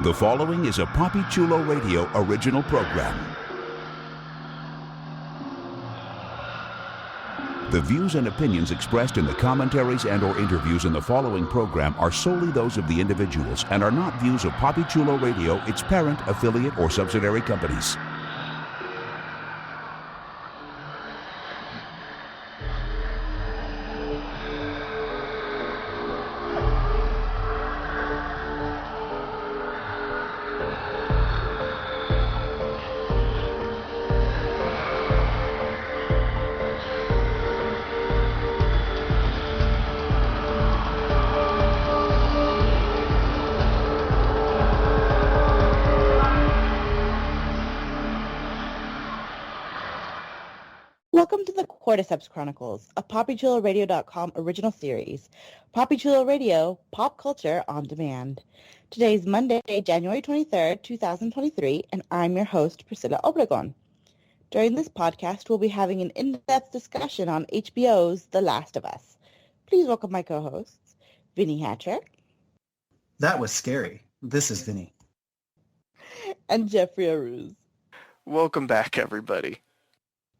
The following is a Papi Chulo Radio original program. The views and opinions expressed in the commentaries and/or interviews in the following program are solely those of the individuals and are not views of Papi Chulo Radio, its parent, affiliate, or subsidiary companies. Welcome to the Cordyceps Chronicles, a PapiChuloRadio.com original series. Papi Chulo Radio, pop culture on demand. Today is Monday, January 23rd, 2023, and I'm your host, Priscilla Obregon. During this podcast, we'll be having an in-depth discussion on HBO's The Last of Us. Please welcome my co-hosts, Vinny Hatcher. That was scary. This is Vinny. And Jeffrey Aruz. Welcome back, everybody.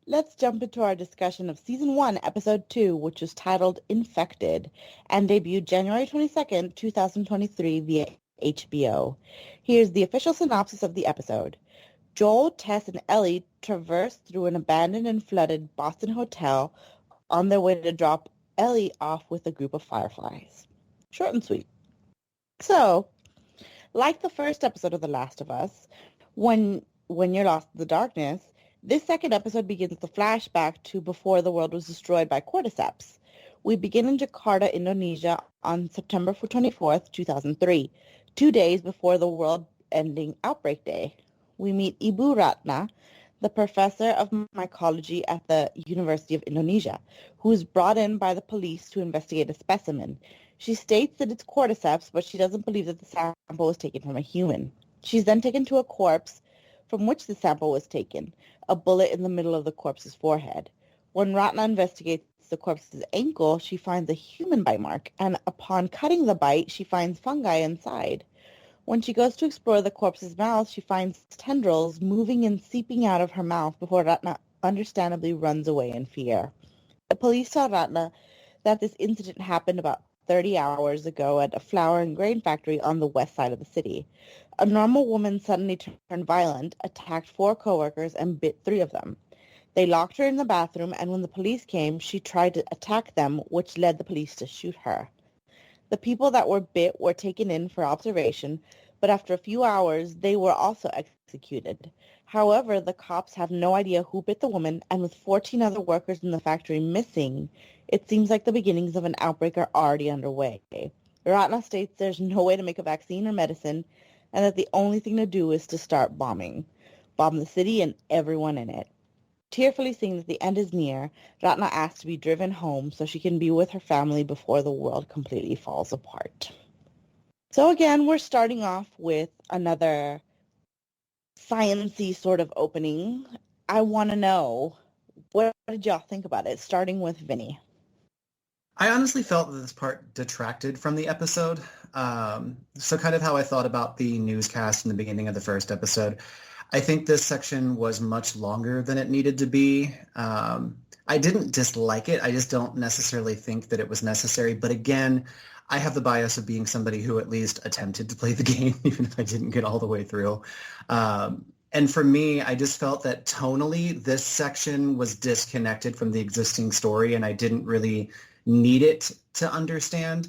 Let's jump into our discussion of Season 1, Episode 2, which was titled Infected, and debuted January 22nd, 2023 via HBO. Here's the official synopsis of the episode. Joel, Tess, and Ellie traverse through an abandoned and flooded Boston hotel on their way to drop Ellie off with a group of fireflies. Short and sweet. So, like the first episode of The Last of Us, when you're lost in the darkness, this second episode begins with a flashback to before the world was destroyed by Cordyceps. We begin in Jakarta, Indonesia on September 24th, 2003, 2 days before the world-ending outbreak day. We meet Ibu Ratna, the professor of mycology at the University of Indonesia, who is brought in by the police to investigate a specimen. She states that it's Cordyceps, but she doesn't believe that the sample was taken from a human. She's then taken to a corpse from which the sample was taken, a bullet in the middle of the corpse's forehead. When Ratna investigates the corpse's ankle, she finds a human bite mark, and upon cutting the bite, she finds fungi inside. When she goes to explore the corpse's mouth, she finds tendrils moving and seeping out of her mouth before Ratna understandably runs away in fear. The police tell Ratna that this incident happened about 30 hours ago at a flour and grain factory on the west side of the city. A normal woman suddenly turned violent, attacked 4 coworkers, and bit 3 of them. They locked her in the bathroom, and when the police came, she tried to attack them, which led the police to shoot her. The people that were bit were taken in for observation, but after a few hours, they were also executed. However, the cops have no idea who bit the woman, and with 14 other workers in the factory missing, it seems like the beginnings of an outbreak are already underway. Ratna states there's no way to make a vaccine or medicine, and that the only thing to do is to start bombing. Bomb the city and everyone in it. Tearfully seeing that the end is near, Ratna asks to be driven home so she can be with her family before the world completely falls apart. So again, we're starting off with another science-y sort of opening. I want to know, what did y'all think about it? Starting with Vinny. I honestly felt that this part detracted from the episode. So kind of how I thought about the newscast in the beginning of the first episode. I think this section was much longer than it needed to be. I didn't dislike it. I just don't necessarily think that it was necessary. But again, I have the bias of being somebody who at least attempted to play the game, even if I didn't get all the way through. And for me, I just felt that tonally, this section was disconnected from the existing story, and I didn't really need it to understand.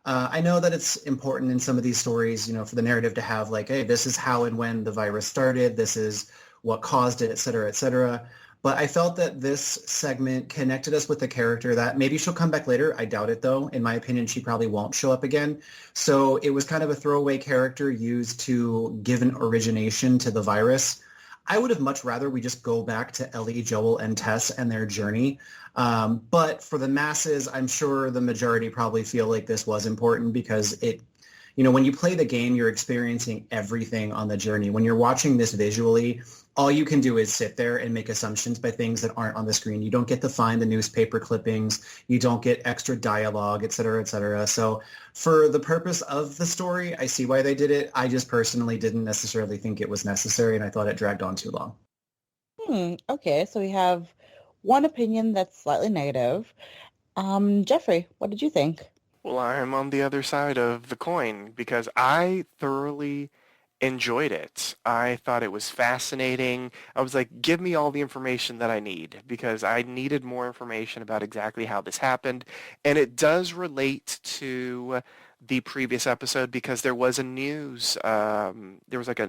I know that it's important in some of these stories, for the narrative to have like, hey, this is how and when the virus started, this is what caused it, et cetera, et cetera. But I felt that this segment connected us with a character that maybe she'll come back later. I doubt it, though. In my opinion, she probably won't show up again. So it was kind of a throwaway character used to give an origination to the virus. I would have much rather we just go back to Ellie, Joel, and Tess and their journey. But for the masses, I'm sure the majority probably feel like this was important because it When you play the game, you're experiencing everything on the journey. When you're watching this visually, all you can do is sit there and make assumptions by things that aren't on the screen. You don't get to find the newspaper clippings. You don't get extra dialogue, et cetera, et cetera. So for the purpose of the story, I see why they did it. I just personally didn't necessarily think it was necessary, and I thought it dragged on too long. Okay, so we have one opinion that's slightly negative. Jeffrey, what did you think? Well, I'm on the other side of the coin because I thoroughly enjoyed it. I thought it was fascinating. I was like, give me all the information that I need because I needed more information about exactly how this happened. And it does relate to the previous episode because there was like a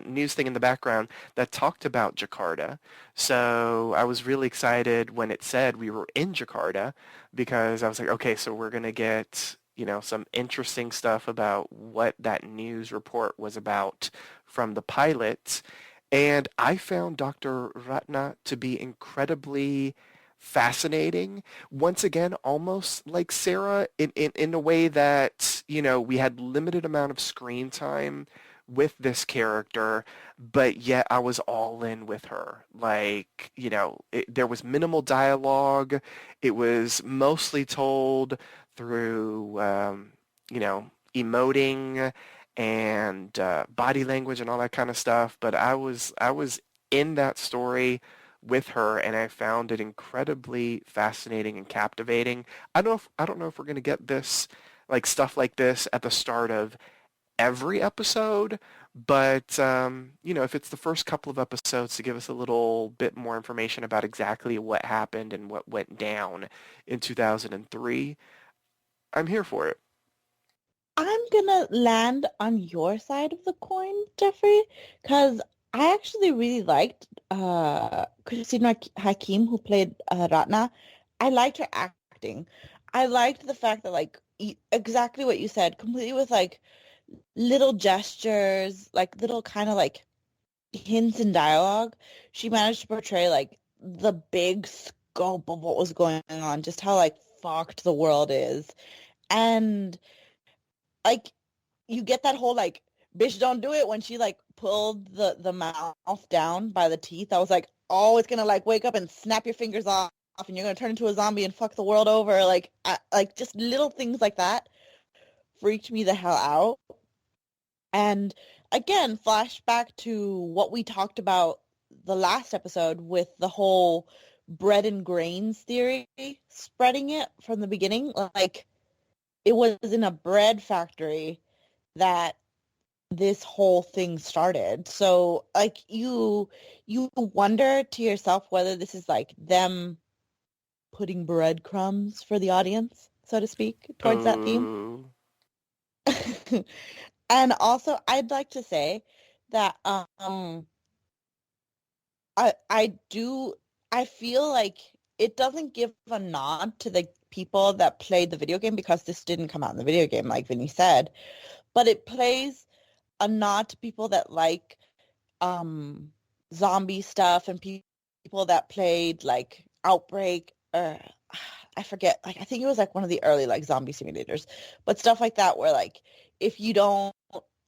news thing in the background that talked about Jakarta. So I was really excited when it said we were in Jakarta because I was like, okay, so we're going to get some interesting stuff about what that news report was about from the pilot. And I found Dr. Ratna to be incredibly fascinating. Once again, almost like Sarah in a way that, we had limited amount of screen time with this character, but yet I was all in with her. Like, there was minimal dialogue. It was mostly told through, emoting and body language and all that kind of stuff. But I was in that story with her, and I found it incredibly fascinating and captivating. I don't know if we're gonna get this stuff like this at the start of every episode, but if it's the first couple of episodes to give us a little bit more information about exactly what happened and what went down in 2003, I'm here for it. I'm gonna land on your side of the coin, Jeffrey, because I actually really liked Christina Hakim, who played Ratna. I liked her acting. I liked the fact that exactly what you said, completely with little gestures, little kind of hints in dialogue. She managed to portray the big scope of what was going on, just how fucked the world is. And like you get that whole bitch don't do it when she pulled the mouth down by the teeth. I was like, oh, it's gonna wake up and snap your fingers off and you're gonna turn into a zombie and fuck the world over. Just little things like that freaked me the hell out. And again, flashback to what we talked about the last episode with the whole bread and grains theory, spreading it from the beginning. It was in a bread factory that this whole thing started. So you wonder to yourself whether this is them putting breadcrumbs for the audience, so to speak, towards that theme. And also I'd like to say that I feel like it doesn't give a nod to the people that played the video game because this didn't come out in the video game, like Vinny said, but it plays a nod to people that like zombie stuff and people that played Outbreak, or I forget, I think it was one of the early zombie simulators, but stuff like that where if you don't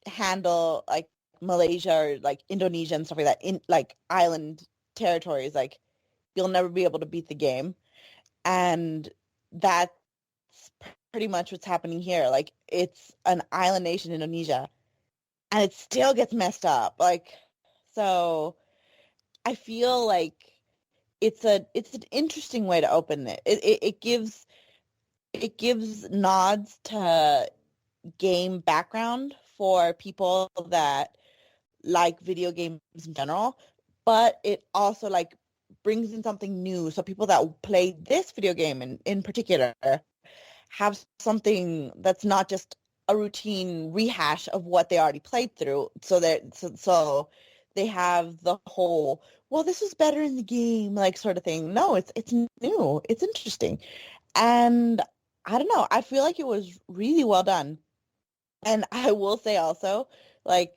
handle Malaysia or Indonesia and stuff like that in island territories, you'll never be able to beat the game. And that's pretty much what's happening here. It's an island nation, Indonesia, and it still gets messed up. So I feel like it's an interesting way to open it. It gives nods to game background for people that like video games in general, but it also brings in something new. So people that play this video game in particular have something that's not just a routine rehash of what they already played through. So they have the whole, well, this was better in the game, sort of thing. No, it's new. It's interesting. And I don't know. I feel like it was really well done. And I will say also, I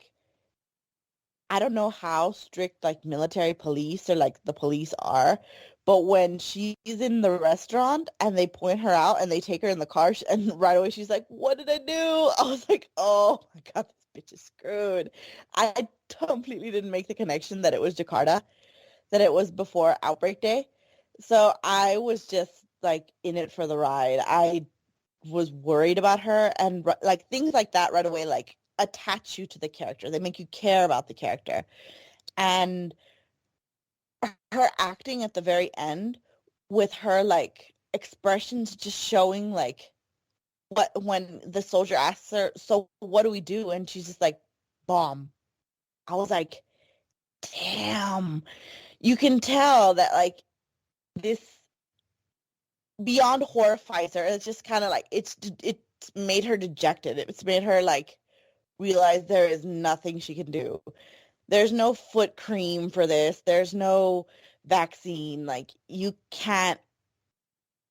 don't know how strict military police or the police are, But when she's in the restaurant and they point her out and they take her in the car and right away she's like, what did I do? I was like, oh my God, this bitch is screwed. I completely didn't make the connection that it was Jakarta, that it was before Outbreak Day. So I was just like in it for the ride. I was worried about her, and like things like that right away like attach you to the character. They make you care about the character. And her acting at the very end with her like expressions just showing like what when the soldier asks her, so what do we do? And she's just like, bomb. I was like, damn. You can tell that like this beyond horrifies her. It's just kind of like it's made her dejected. It's made her like realize there is nothing she can do. There's no foot cream for this. There's no vaccine. Like you can't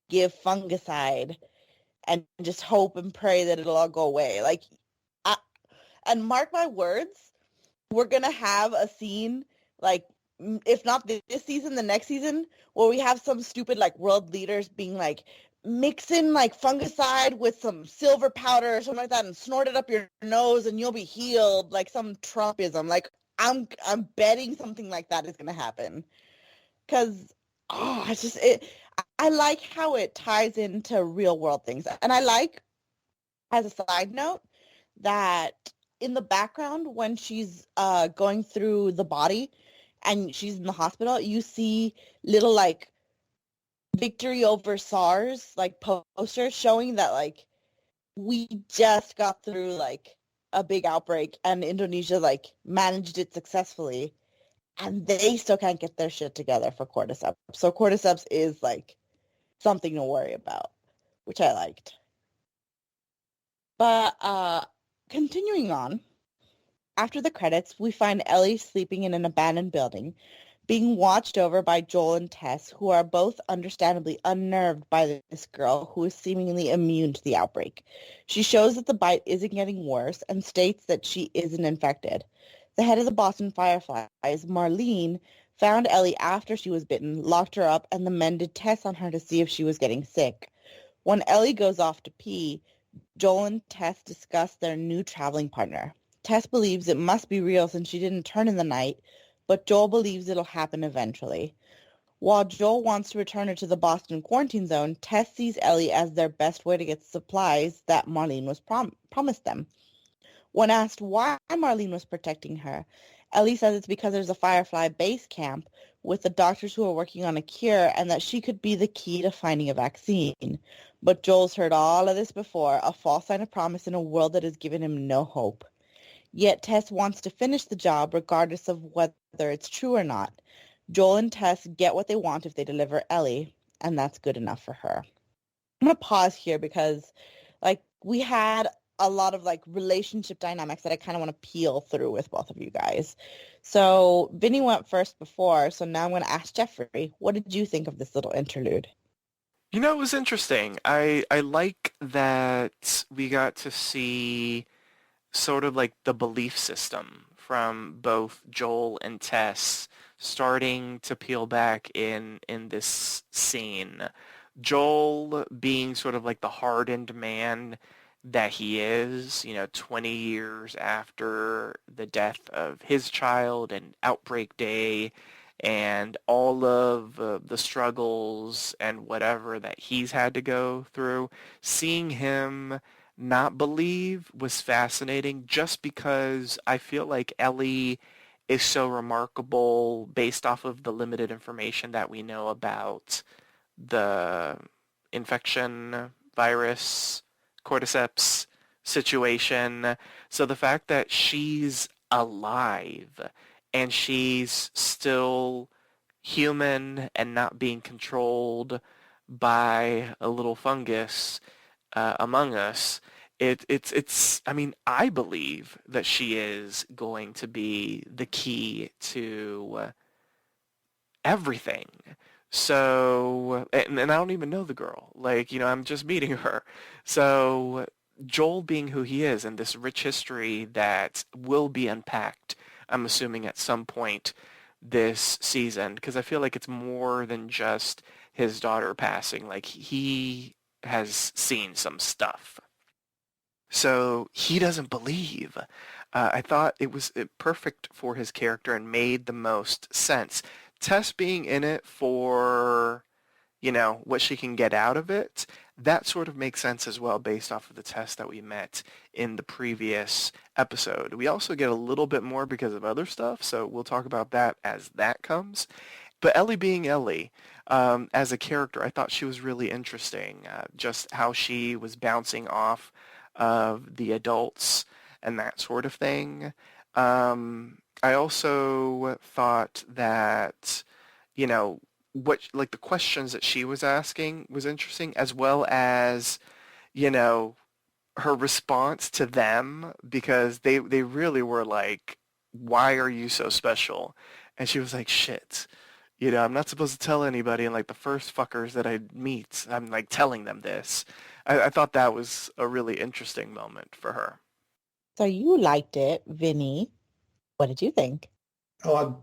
give fungicide and just hope and pray that it'll all go away. Like, and mark my words, we're gonna have a scene like if not this season, the next season, where we have some stupid like world leaders being like, mix in like fungicide with some silver powder or something like that and snort it up your nose and you'll be healed, like some Trumpism. Like I'm betting something like that is gonna happen. Cause it's just I like how it ties into real world things. And I like, as a side note, that in the background when she's going through the body and she's in the hospital, you see little like victory over SARS like posters showing that like we just got through like a big outbreak and Indonesia like managed it successfully, and they still can't get their shit together for Cordyceps. So Cordyceps is like something to worry about, which I liked. But continuing on, after the credits, we find Ellie sleeping in an abandoned building, being watched over by Joel and Tess, who are both understandably unnerved by this girl who is seemingly immune to the outbreak. She shows that the bite isn't getting worse and states that she isn't infected. The head of the Boston Fireflies, Marlene, found Ellie after she was bitten, locked her up, and the men did tests on her to see if she was getting sick. When Ellie goes off to pee, Joel and Tess discuss their new traveling partner. Tess believes it must be real since she didn't turn in the night, but Joel believes it'll happen eventually. While Joel wants to return her to the Boston quarantine zone, Tess sees Ellie as their best way to get supplies that Marlene was promised them. When asked why Marlene was protecting her, Ellie says it's because there's a Firefly base camp with the doctors who are working on a cure and that she could be the key to finding a vaccine. But Joel's heard all of this before, a false sign of promise in a world that has given him no hope. Yet Tess wants to finish the job regardless of whether it's true or not. Joel and Tess get what they want if they deliver Ellie, and that's good enough for her. I'm going to pause here because like we had a lot of like relationship dynamics that I kind of want to peel through with both of you guys. So Vinny went first before, so now I'm going to ask Jeffrey, what did you think of this little interlude? You know, it was interesting. I like that we got to see sort of like the belief system from both Joel and Tess starting to peel back in this scene. Joel being sort of like the hardened man that he is, 20 years after the death of his child and Outbreak Day and all of the struggles and whatever that he's had to go through, seeing him not believe was fascinating just because I feel like Ellie is so remarkable based off of the limited information that we know about the infection virus, cordyceps situation. So the fact that she's alive and she's still human and not being controlled by a little fungus among us, I mean, I believe that she is going to be the key to everything. So, and I don't even know the girl. Like, I'm just meeting her. So, Joel being who he is and this rich history that will be unpacked, I'm assuming at some point, this season, because I feel like it's more than just his daughter passing. Like, he has seen some stuff. So he doesn't believe. I thought it was perfect for his character and made the most sense. Tess being in it for, what she can get out of it, that sort of makes sense as well based off of the Tess that we met in the previous episode. We also get a little bit more because of other stuff, so we'll talk about that as that comes. But Ellie being Ellie, as a character, I thought she was really interesting. Just how she was bouncing off of the adults and that sort of thing. I also thought that, what like the questions that she was asking was interesting, as well as, you know, her response to them, because they really were like, "Why are you so special?" And she was like, "Shit. I'm not supposed to tell anybody, and like the first fuckers that I meet, I'm like telling them this." I thought that was a really interesting moment for her. So you liked it, Vinny. What did you think? Oh,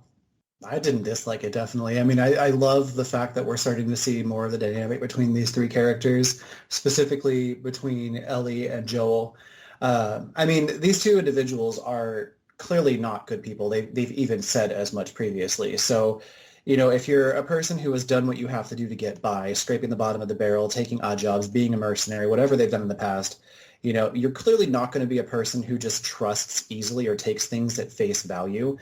I didn't dislike it, definitely. I mean, I love the fact that we're starting to see more of the dynamic between these three characters, specifically between Ellie and Joel. I mean, these two individuals are clearly not good people. They've even said as much previously. So, if you're a person who has done what you have to do to get by, scraping the bottom of the barrel, taking odd jobs, being a mercenary, whatever they've done in the past, you're clearly not going to be a person who just trusts easily or takes things at face value.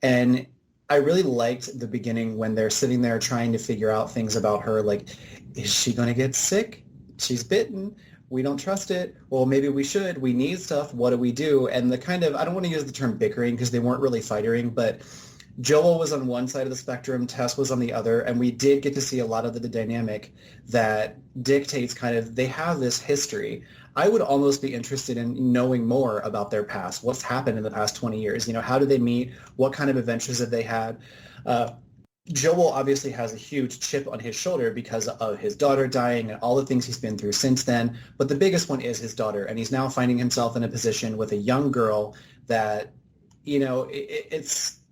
And I really liked the beginning when they're sitting there trying to figure out things about her, like, is she going to get sick? She's bitten. We don't trust it. Well, maybe we should. We need stuff. What do we do? And the kind of, I don't want to use the term bickering because they weren't really fighting, but Joel was on one side of the spectrum, Tess was on the other, and we did get to see a lot of the dynamic that dictates kind of, they have this history. I would almost be interested in knowing more about their past. What's happened in the past 20 years? How did they meet? What kind of adventures have they had? Joel obviously has a huge chip on his shoulder because of his daughter dying and all the things he's been through since then. But the biggest one is his daughter, and he's now finding himself in a position with a young girl that,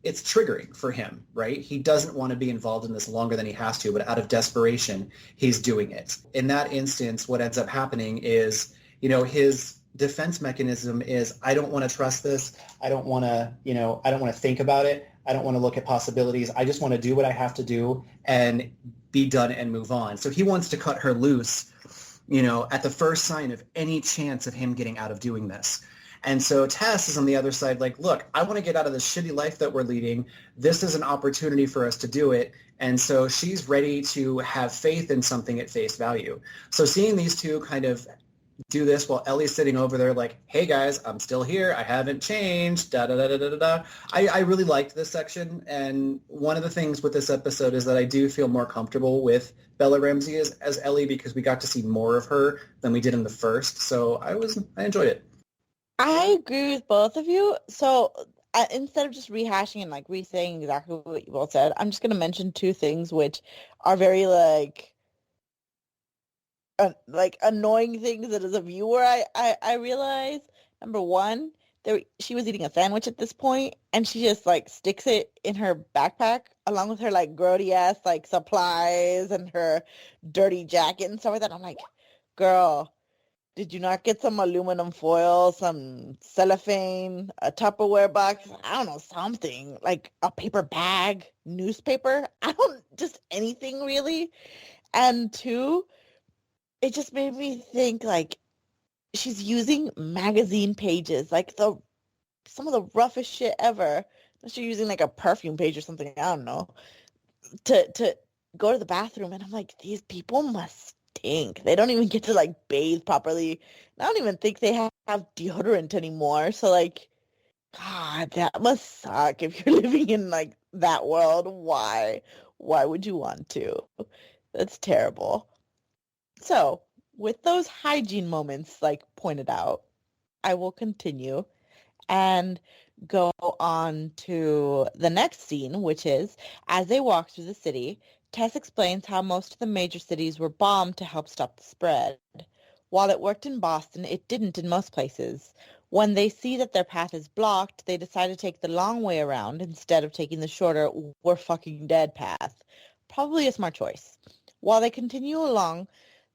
it's triggering for him, right? He doesn't want to be involved in this longer than he has to, but out of desperation, he's doing it. In that instance, what ends up happening is, his defense mechanism is, I don't want to trust this. I don't want to, I don't want to think about it. I don't want to look at possibilities. I just want to do what I have to do and be done and move on. So he wants to cut her loose, at the first sign of any chance of him getting out of doing this. And so Tess is on the other side like, look, I want to get out of this shitty life that we're leading. This is an opportunity for us to do it. And so she's ready to have faith in something at face value. So seeing these two kind of do this while Ellie's sitting over there like, hey guys, I'm still here. I haven't changed. Da da da da da da. I really liked this section. And one of the things with this episode is that I do feel more comfortable with Bella Ramsey as Ellie because we got to see more of her than we did in the first. So I enjoyed it. I agree with both of you. So instead of just rehashing and like re-saying exactly what you both said, I'm just going to mention two things which are very like annoying things that as a viewer I realize. Number one, she was eating a sandwich at this point and she just like sticks it in her backpack along with her like grody ass like supplies and her dirty jacket and stuff like that. I'm like, girl, did you not get some aluminum foil, some cellophane, a Tupperware box? I don't know, something like a paper bag, newspaper. Just anything really. And two, it just made me think like she's using magazine pages, like some of the roughest shit ever. She's using like a perfume page or something, I don't know, to go to the bathroom. And I'm like, these people must stink. They don't even get to like bathe properly. I don't even think they have deodorant anymore. So like, God, that must suck if you're living in like that world. Why would you want to? That's terrible. So, with those hygiene moments like pointed out, I will continue and go on to the next scene, which is as they walk through the city, Tess explains how most of the major cities were bombed to help stop the spread. While it worked in Boston, it didn't in most places. When they see that their path is blocked, they decide to take the long way around instead of taking the shorter "we're fucking dead" path. Probably a smart choice. While they continue along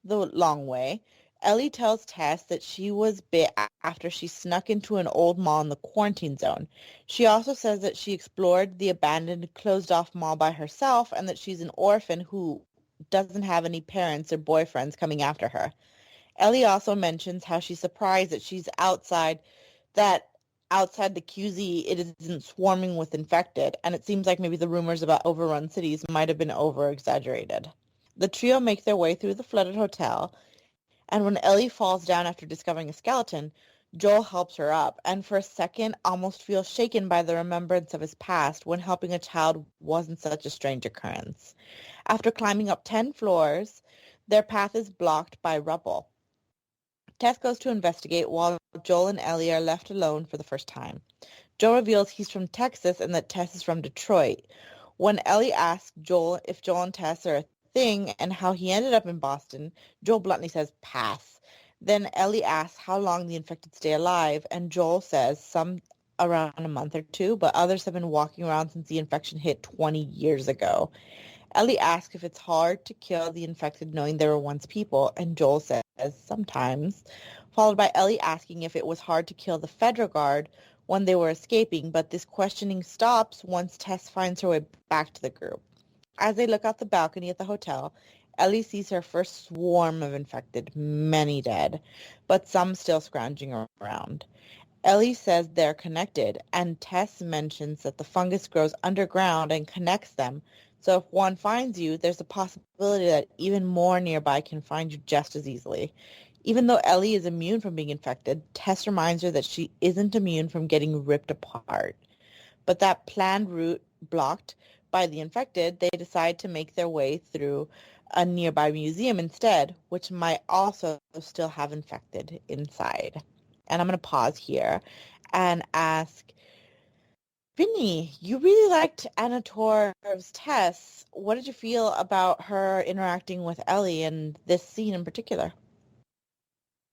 the long way, Ellie tells Tess that she was bit after she snuck into an old mall in the quarantine zone. She also says that she explored the abandoned, closed-off mall by herself and that she's an orphan who doesn't have any parents or boyfriends coming after her. Ellie also mentions how she's surprised that that outside the QZ it isn't swarming with infected, and it seems like maybe the rumors about overrun cities might have been over-exaggerated. The trio make their way through the flooded hotel, and when Ellie falls down after discovering a skeleton, Joel helps her up, and for a second almost feels shaken by the remembrance of his past when helping a child wasn't such a strange occurrence. After climbing up 10 floors, their path is blocked by rubble. Tess goes to investigate while Joel and Ellie are left alone for the first time. Joel reveals he's from Texas and that Tess is from Detroit. When Ellie asks Joel if Joel and Tess are a thing and how he ended up in Boston, Joel bluntly says pass. Then Ellie asks how long the infected stay alive, and Joel says some around a month or two, but others have been walking around since the infection hit 20 years ago. Ellie asks if it's hard to kill the infected knowing they were once people, and Joel says sometimes, followed by Ellie asking if it was hard to kill the Federal Guard when they were escaping, but this questioning stops once Tess finds her way back to the group. As they look out the balcony at the hotel, Ellie sees her first swarm of infected, many dead, but some still scrounging around. Ellie says they're connected, and Tess mentions that the fungus grows underground and connects them, so if one finds you, there's a possibility that even more nearby can find you just as easily. Even though Ellie is immune from being infected, Tess reminds her that she isn't immune from getting ripped apart. But that planned route blocked by the infected, they decide to make their way through a nearby museum instead, which might also still have infected inside. And I'm going to pause here and ask, Vinny, you really liked Anna Torv's Tess. What did you feel about her interacting with Ellie and this scene in particular?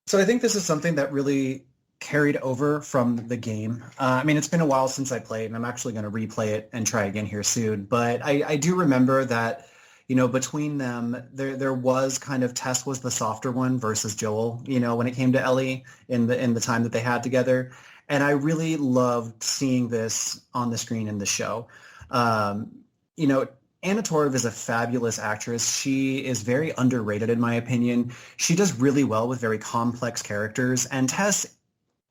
So I think this is something that really carried over from the game. I mean, it's been a while since I played, and I'm actually going to replay it and try again here soon. But I do remember that, between them, there was kind of Tess was the softer one versus Joel, when it came to Ellie in the time that they had together. And I really loved seeing this on the screen in the show. Anna Torv is a fabulous actress. She is very underrated, in my opinion. She does really well with very complex characters. And Tess,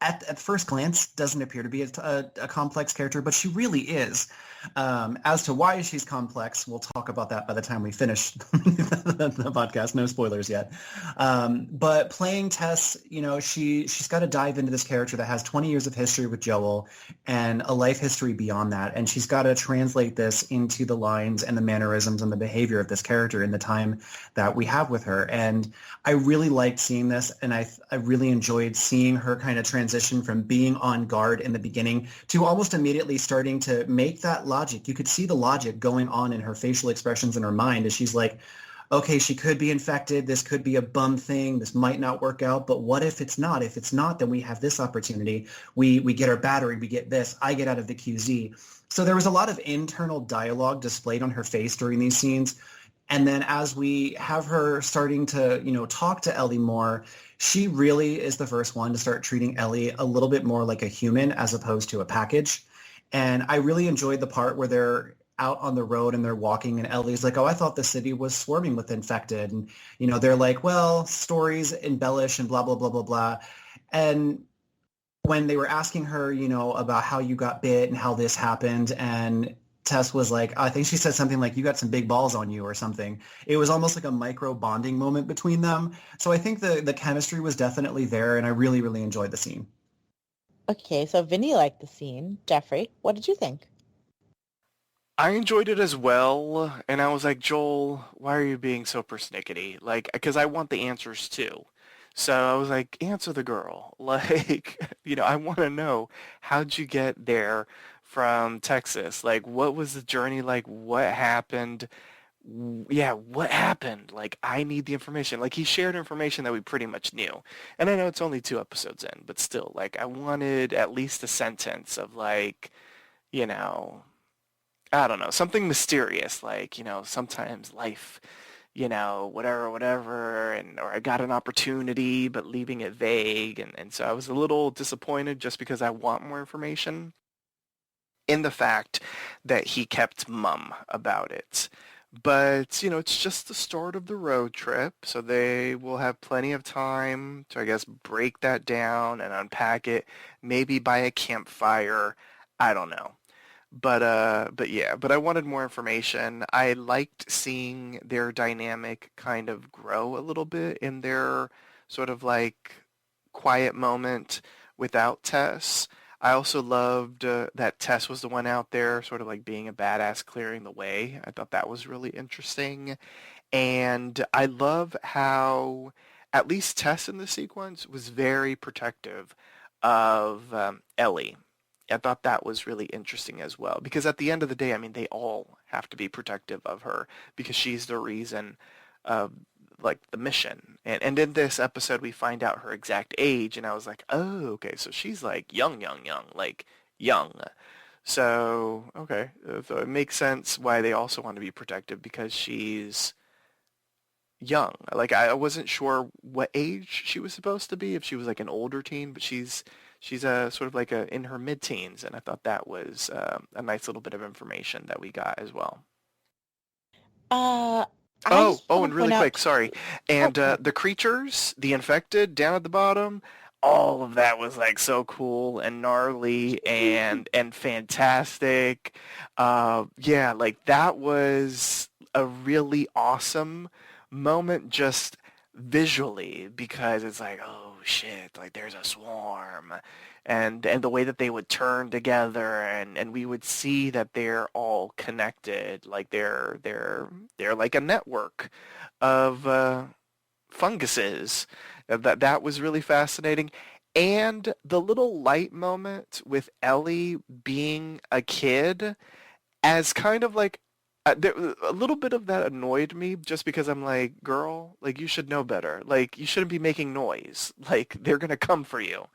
at first glance, doesn't appear to be a complex character, but she really is. As to why she's complex, we'll talk about that by the time we finish the podcast. No spoilers yet. But playing Tess, she's got to dive into this character that has 20 years of history with Joel and a life history beyond that. And she's got to translate this into the lines and the mannerisms and the behavior of this character in the time that we have with her. And I really liked seeing this, and I really enjoyed seeing her kind of transition from being on guard in the beginning to almost immediately starting to make that logic. You could see the logic going on in her facial expressions in her mind as she's like, okay, she could be infected. This could be a bum thing. This might not work out. But what if it's not? If it's not, then we have this opportunity. We get our battery. We get this. I get out of the QZ. So there was a lot of internal dialogue displayed on her face during these scenes. And then as we have her starting to, talk to Ellie more, she really is the first one to start treating Ellie a little bit more like a human as opposed to a package. And I really enjoyed the part where they're out on the road and they're walking and Ellie's like, oh, I thought the city was swarming with infected. And, they're like, well, stories embellish and blah, blah, blah, blah, blah. And when they were asking her, about how you got bit and how this happened, and Tess was like, I think she said something like, you got some big balls on you or something. It was almost like a micro bonding moment between them. So I think the chemistry was definitely there, and I really, really enjoyed the scene. Okay, so Vinny liked the scene. Jeffrey, what did you think? I enjoyed it as well, and I was like, Joel, why are you being so persnickety? Like, because I want the answers too. So I was like, answer the girl. Like, I want to know, how'd you get there from Texas? Like, what was the journey like? What happened? yeah, what happened? Like, I need the information. Like, he shared information that we pretty much knew. And I know it's only 2 episodes in, but still, like, I wanted at least a sentence of, like, you know, I don't know, something mysterious, like, sometimes life, whatever, whatever, and or I got an opportunity, but leaving it vague. And so I was a little disappointed just because I want more information in the fact that he kept mum about it. But, it's just the start of the road trip, so they will have plenty of time to, I guess, break that down and unpack it, maybe by a campfire. I don't know. But yeah, but I wanted more information. I liked seeing their dynamic kind of grow a little bit in their sort of like quiet moment without Tess. I also loved that Tess was the one out there sort of like being a badass clearing the way. I thought that was really interesting. And I love how at least Tess in the sequence was very protective of Ellie. I thought that was really interesting as well because at the end of the day, I mean, they all have to be protective of her because she's the reason of like the mission. And in this episode, we find out her exact age, and I was like, oh, okay, so she's like young, young, young, like young. So okay, so it makes sense why they also want to be protective because she's young. Like I wasn't sure what age she was supposed to be, if she was like an older teen, but she's a sort of like a in her mid-teens, and I thought that was a nice little bit of information that we got as well. I Oh, just oh, want and to really point quick, out. sorry. Oh, And go ahead. the creatures, the infected down at the bottom, all of that was like so cool and gnarly and fantastic. Yeah, like that was a really awesome moment just visually because it's like, oh shit, like there's a swarm. And the way that they would turn together and we would see that they're all connected, like they're like a network of funguses. That was really fascinating. And the little light moment with Ellie being a kid as kind of like a little bit of that annoyed me just because I'm like, girl, like you should know better. Like you shouldn't be making noise. Like they're gonna come for you.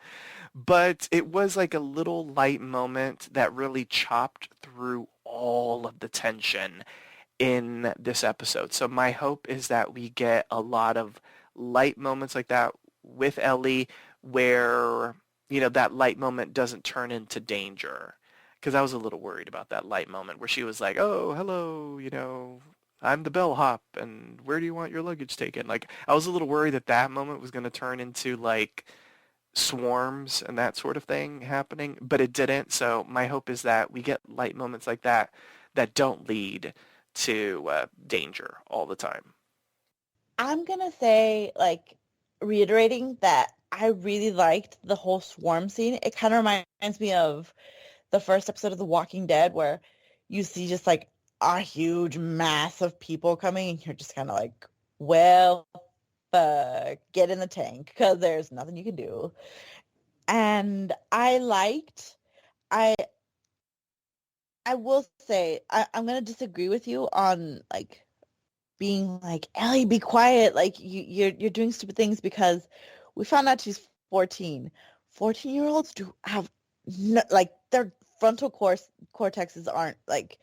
But it was like a little light moment that really chopped through all of the tension in this episode. So my hope is that we get a lot of light moments like that with Ellie where, that light moment doesn't turn into danger. Because I was a little worried about that light moment where she was like, oh, hello, I'm the bellhop, and where do you want your luggage taken? Like, I was a little worried that that moment was going to turn into, like, swarms and that sort of thing happening, but it didn't. So my hope is that we get light moments like that that don't lead to danger all the time. I'm gonna say, like, reiterating that I really liked the whole swarm scene. It kind of reminds me of the first episode of The Walking Dead where you see just like a huge mass of people coming and you're just kind of like, well, get in the tank because there's nothing you can do. And I I will say I'm gonna disagree with you on like being like, Ellie, be quiet. Like you're doing stupid things because we found out she's 14. 14-year-olds do have no, like their frontal cortexes aren't like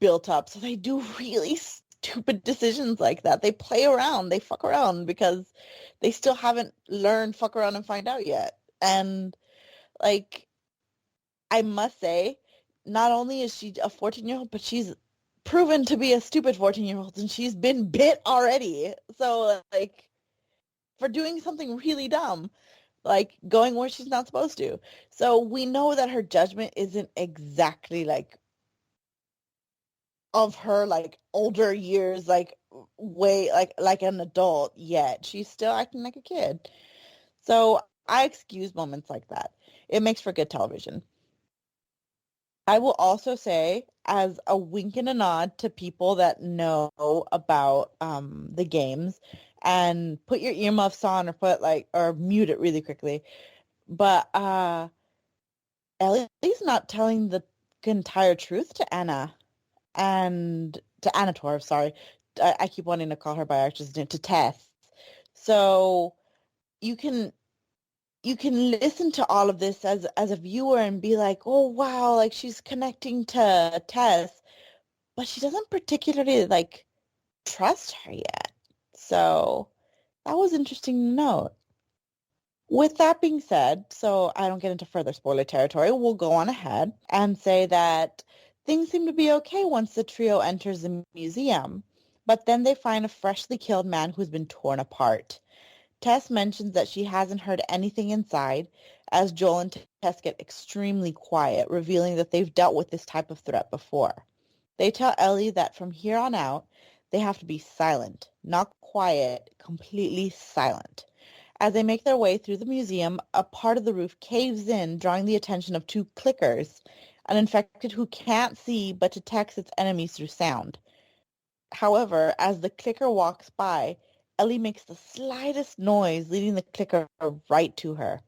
built up, so they do really stupid decisions like that. They play around, they fuck around because they still haven't learned fuck around and find out yet. And like I must say, not only is she a 14-year-old, but she's proven to be a stupid 14-year-old and she's been bit already. So like for doing something really dumb, like going where she's not supposed to. So we know that her judgment isn't exactly like of her like older years, like way like an adult yet. She's still acting like a kid. So I excuse moments like that. It makes for good television. I will also say, as a wink and a nod to people that know about the games, and put your earmuffs on or or mute it really quickly. But Ellie's not telling the entire truth to Anna. and to Anator, sorry. I keep wanting to call her by Archer's name, to Tess. So you can listen to all of this as a viewer and be like, oh wow, like she's connecting to Tess, but she doesn't particularly like trust her yet. So that was interesting to note. With that being said, so I don't get into further spoiler territory, we'll go on ahead and say that things seem to be okay once the trio enters the museum, but then they find a freshly killed man who's been torn apart. Tess mentions that she hasn't heard anything inside, as Joel and Tess get extremely quiet, revealing that they've dealt with this type of threat before. They tell Ellie that from here on out, they have to be silent, not quiet, completely silent. As they make their way through the museum, a part of the roof caves in, drawing the attention of two clickers, an infected who can't see but detects its enemies through sound. However, as the clicker walks by, Ellie makes the slightest noise, leading the clicker right to her.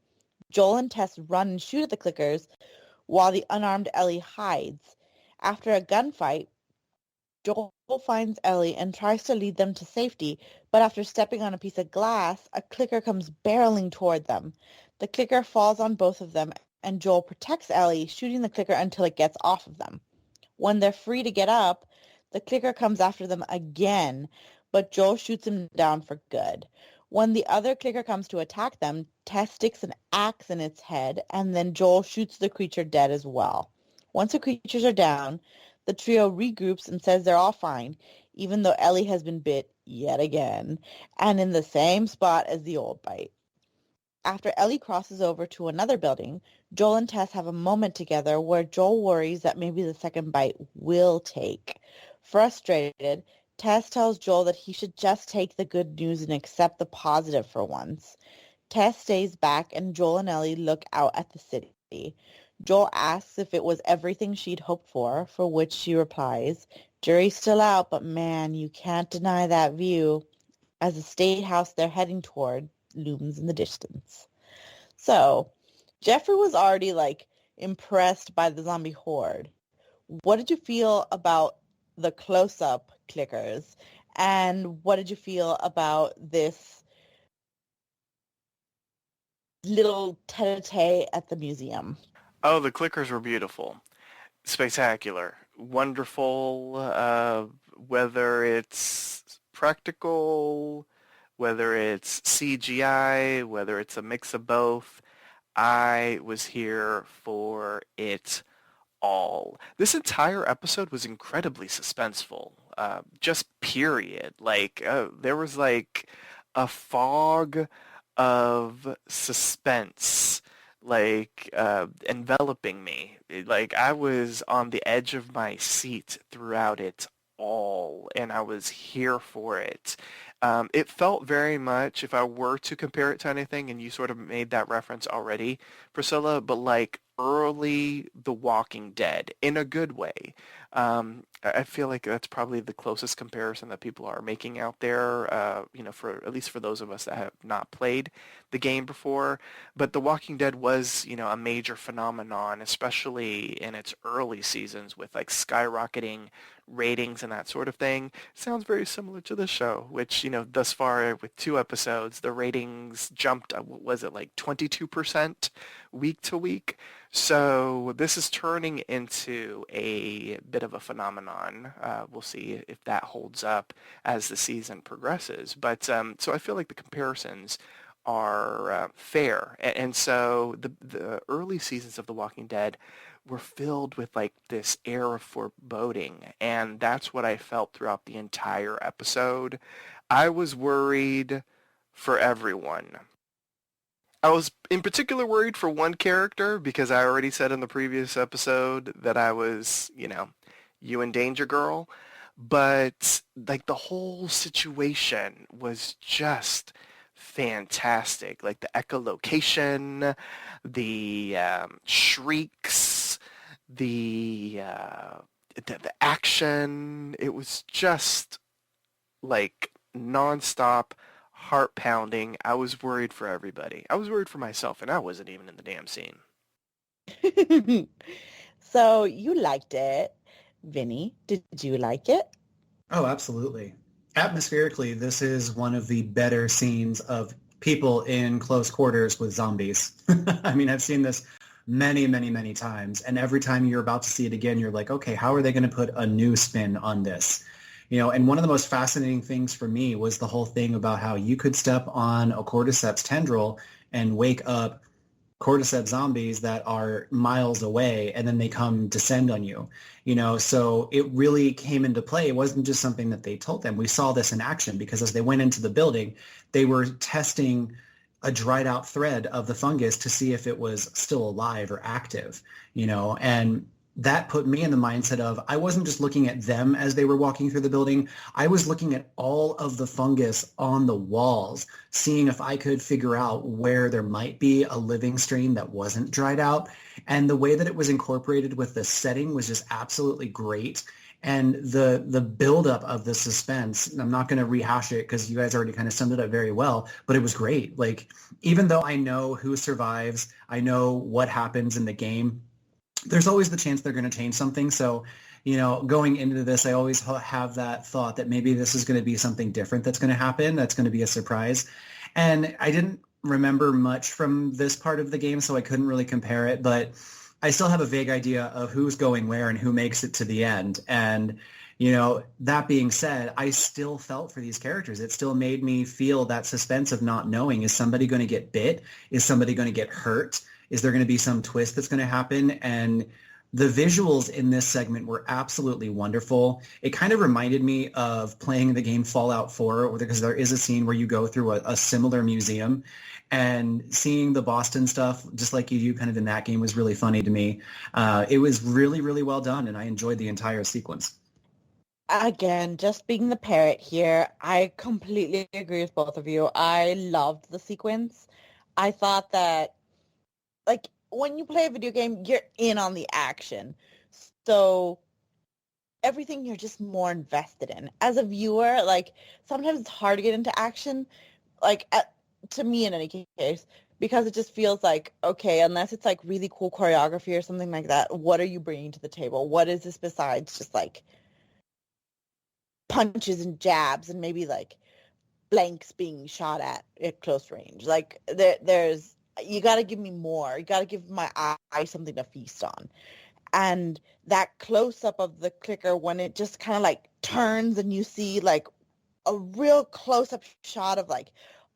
Joel and Tess run and shoot at the clickers, while the unarmed Ellie hides. After a gunfight, Joel finds Ellie and tries to lead them to safety, but after stepping on a piece of glass, a clicker comes barreling toward them. The clicker falls on both of them, and Joel protects Ellie, shooting the clicker until it gets off of them. When they're free to get up, the clicker comes after them again, but Joel shoots him down for good. When the other clicker comes to attack them, Tess sticks an axe in its head, and then Joel shoots the creature dead as well. Once the creatures are down, the trio regroups and says they're all fine, even though Ellie has been bit yet again, and in the same spot as the old bite. After Ellie crosses over to another building, Joel and Tess have a moment together where Joel worries that maybe the second bite will take. Frustrated, Tess tells Joel that he should just take the good news and accept the positive for once. Tess stays back and Joel and Ellie look out at the city. Joel asks if it was everything she'd hoped for which she replies, "Jury's still out, but man, you can't deny that view," as the state house they're heading toward looms in the distance. So, Jeffrey was already like impressed by the zombie horde. What did you feel about the close-up clickers? And what did you feel about this little tete-a-tete at the museum? Oh, the clickers were beautiful. Spectacular. Wonderful. Whether it's practical, whether it's CGI, whether it's a mix of both, I was here for it all. This entire episode was incredibly suspenseful. Just period. Like there was like a fog of suspense like enveloping me. Like I was on the edge of my seat throughout it all, and I was here for it. It felt very much, if I were to compare it to anything, and you sort of made that reference already, Priscilla, but like early The Walking Dead in a good way. I feel like that's probably the closest comparison that people are making out there, for at least for those of us that have not played the game before. But The Walking Dead was, a major phenomenon, especially in its early seasons with like skyrocketing ratings and that sort of thing. Sounds very similar to this show, which, thus far with 2 episodes, the ratings jumped, was it like 22% week to week? So this is turning into a bit of a phenomenon. We'll see if that holds up as the season progresses. But so I feel like the comparisons are fair. And so the early seasons of The Walking Dead were filled with like this air of foreboding. And that's what I felt throughout the entire episode. I was worried for everyone. I was in particular worried for one character because I already said in the previous episode that I was, you in danger, girl. But like the whole situation was just fantastic. Like the echolocation, the shrieks, the action. It was just like nonstop, heart pounding. I was worried for everybody. I was worried for myself, and I wasn't even in the damn scene. So you liked it. Vinny, did you like it? Oh, absolutely. Atmospherically, this is one of the better scenes of people in close quarters with zombies. I mean, I've seen this many, many, many times, and every time you're about to see it again, you're like, okay, how are they going to put a new spin on this? And one of the most fascinating things for me was the whole thing about how you could step on a cordyceps tendril and wake up cordyceps zombies that are miles away, and then they come descend on you. So it really came into play. It wasn't just something that they told them. We saw this in action because as they went into the building, they were testing a dried out thread of the fungus to see if it was still alive or active, and that put me in the mindset of I wasn't just looking at them as they were walking through the building. I was looking at all of the fungus on the walls, seeing if I could figure out where there might be a living stream that wasn't dried out. And the way that it was incorporated with the setting was just absolutely great. And the buildup of the suspense, I'm not going to rehash it because you guys already kind of summed it up very well, but it was great. Like, even though I know who survives, I know what happens in the game, there's always the chance they're going to change something. So, going into this, I always have that thought that maybe this is going to be something different that's going to happen. That's going to be a surprise. And I didn't remember much from this part of the game, so I couldn't really compare it. But I still have a vague idea of who's going where and who makes it to the end. And, that being said, I still felt for these characters. It still made me feel that suspense of not knowing, is somebody going to get bit? Is somebody going to get hurt? Is there going to be some twist that's going to happen? And the visuals in this segment were absolutely wonderful. It kind of reminded me of playing the game Fallout 4, because there is a scene where you go through a similar museum, and seeing the Boston stuff, just like you do kind of in that game, was really funny to me. It was really, really well done, and I enjoyed the entire sequence. Again, just being the parrot here, I completely agree with both of you. I loved the sequence. I thought that, like, when you play a video game, you're in on the action. So everything you're just more invested in. As a viewer, like, sometimes it's hard to get into action, like, to me in any case, because it just feels like, okay, unless it's like really cool choreography or something like that, what are you bringing to the table? What is this besides just like punches and jabs and maybe like blanks being shot at close range? Like, there's, you got to give me more. You got to give my eye something to feast on. And that close-up of the clicker when it just kind of like turns and you see like a real close-up shot of like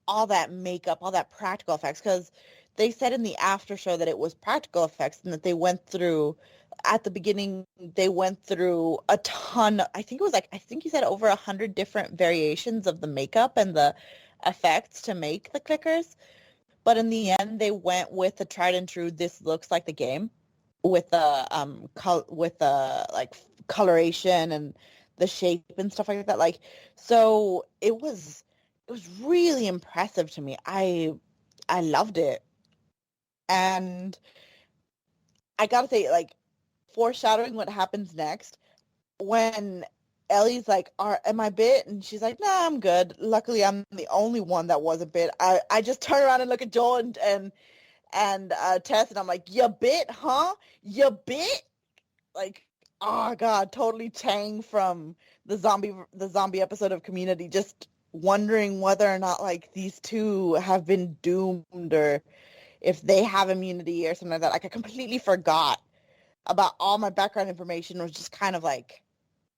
all that makeup, all that practical effects, because they said in the after show that it was practical effects and that they went through, at the beginning, they went through a ton, I think you said over 100 different variations of the makeup and the effects to make the clickers. But in the end, they went with the tried and true, this looks like the game, with the like coloration and the shape and stuff like that. Like, so it was really impressive to me. I loved it. And I gotta say, like, foreshadowing what happens next, when Ellie's like, am I bit? And she's like, nah, I'm good. Luckily, I'm the only one that wasn't bit. I just turn around and look at Joel and Tess, and I'm like, you bit, huh? You bit? Like, oh God, totally Chang from the zombie episode of Community, just wondering whether or not like these two have been doomed or if they have immunity or something like that. Like, I completely forgot about all my background information, was just kind of like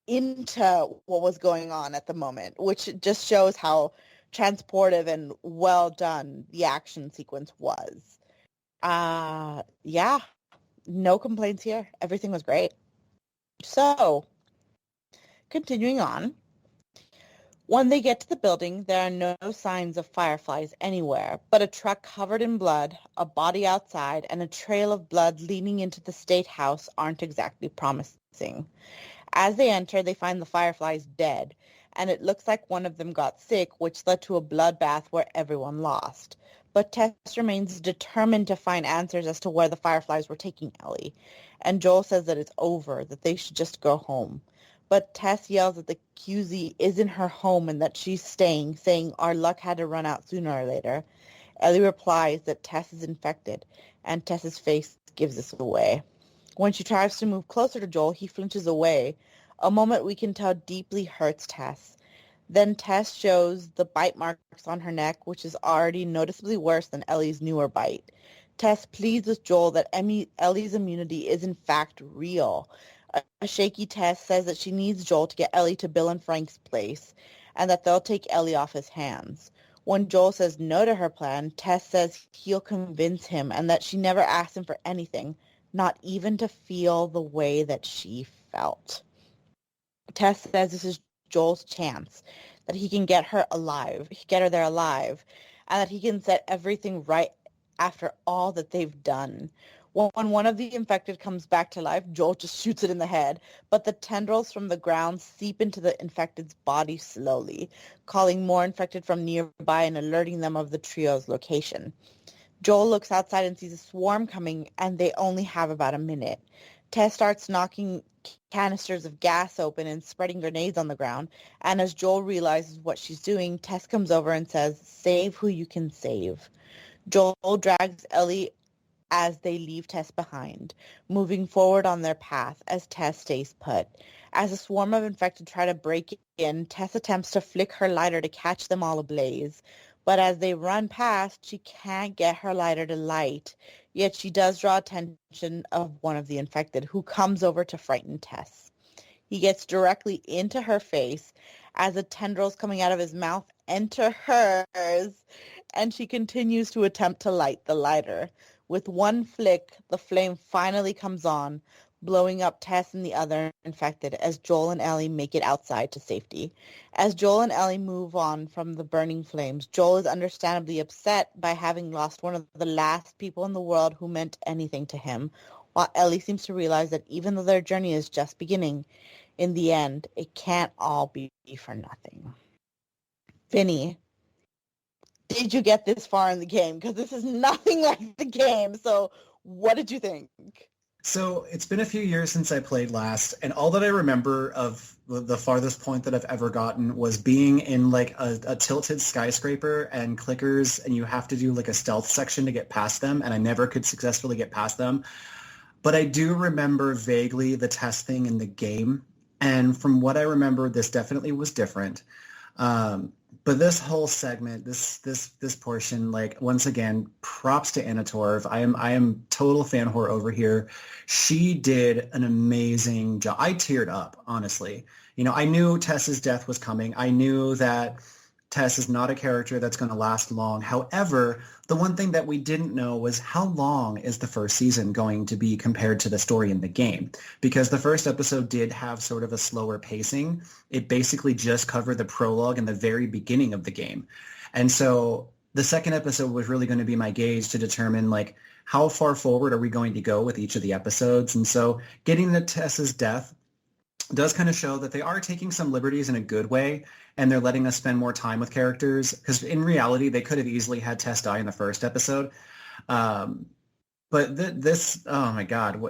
into what was going on at the moment, which just shows how transportive and well done the action sequence was. Yeah, no complaints here. Everything was great. So, continuing on. When they get to the building, there are no signs of fireflies anywhere, but a truck covered in blood, a body outside, and a trail of blood leading into the state house aren't exactly promising. As they enter, they find the fireflies dead, and it looks like one of them got sick, which led to a bloodbath where everyone lost. But Tess remains determined to find answers as to where the fireflies were taking Ellie, and Joel says that it's over, that they should just go home. But Tess yells that the QZ isn't her home and that she's staying, saying our luck had to run out sooner or later. Ellie replies that Tess is infected, and Tess's face gives this away. When she tries to move closer to Joel, he flinches away, a moment we can tell deeply hurts Tess. Then Tess shows the bite marks on her neck, which is already noticeably worse than Ellie's newer bite. Tess pleads with Joel that Ellie's immunity is in fact real. A shaky Tess says that she needs Joel to get Ellie to Bill and Frank's place, and that they'll take Ellie off his hands. When Joel says no to her plan, Tess says he'll convince him and that she never asked him for anything, not even to feel the way that she felt. Tess says this is Joel's chance, that he can get her there alive, and that he can set everything right after all that they've done. When one of the infected comes back to life, Joel just shoots it in the head, but the tendrils from the ground seep into the infected's body slowly, calling more infected from nearby and alerting them of the trio's location. Joel looks outside and sees a swarm coming, and they only have about a minute. Tess starts knocking canisters of gas open and spreading grenades on the ground, and as Joel realizes what she's doing, Tess comes over and says, "Save who you can save." Joel drags Ellie as they leave Tess behind, moving forward on their path as Tess stays put. As a swarm of infected try to break in, Tess attempts to flick her lighter to catch them all ablaze. But as they run past, she can't get her lighter to light. Yet she does draw attention of one of the infected, who comes over to frighten Tess. He gets directly into her face as the tendrils coming out of his mouth enter hers, and she continues to attempt to light the lighter. With one flick, the flame finally comes on, blowing up Tess and the other infected as Joel and Ellie make it outside to safety. As Joel and Ellie move on from the burning flames, Joel is understandably upset by having lost one of the last people in the world who meant anything to him, while Ellie seems to realize that even though their journey is just beginning, in the end, it can't all be for nothing. Vinny, did you get this far in the game? Because this is nothing like the game. So what did you think? So it's been a few years since I played last, and all that I remember of the farthest point that I've ever gotten was being in like a tilted skyscraper and clickers, and you have to do like a stealth section to get past them, and I never could successfully get past them. But I do remember vaguely the test thing in the game, and from what I remember, this definitely was different. But this whole segment, this portion, like once again, props to Anna Torv. I am total fan whore over here. She did an amazing job. I teared up, honestly. You know, I knew Tess's death was coming. I knew that Tess is not a character that's going to last long. However, the one thing that we didn't know was how long is the first season going to be compared to the story in the game? Because the first episode did have sort of a slower pacing. It basically just covered the prologue and the very beginning of the game. And so the second episode was really going to be my gauge to determine like how far forward are we going to go with each of the episodes. And so getting to Tess's death does kind of show that they are taking some liberties in a good way, and they're letting us spend more time with characters, because in reality they could have easily had Tess die in the first episode. But this, oh my God,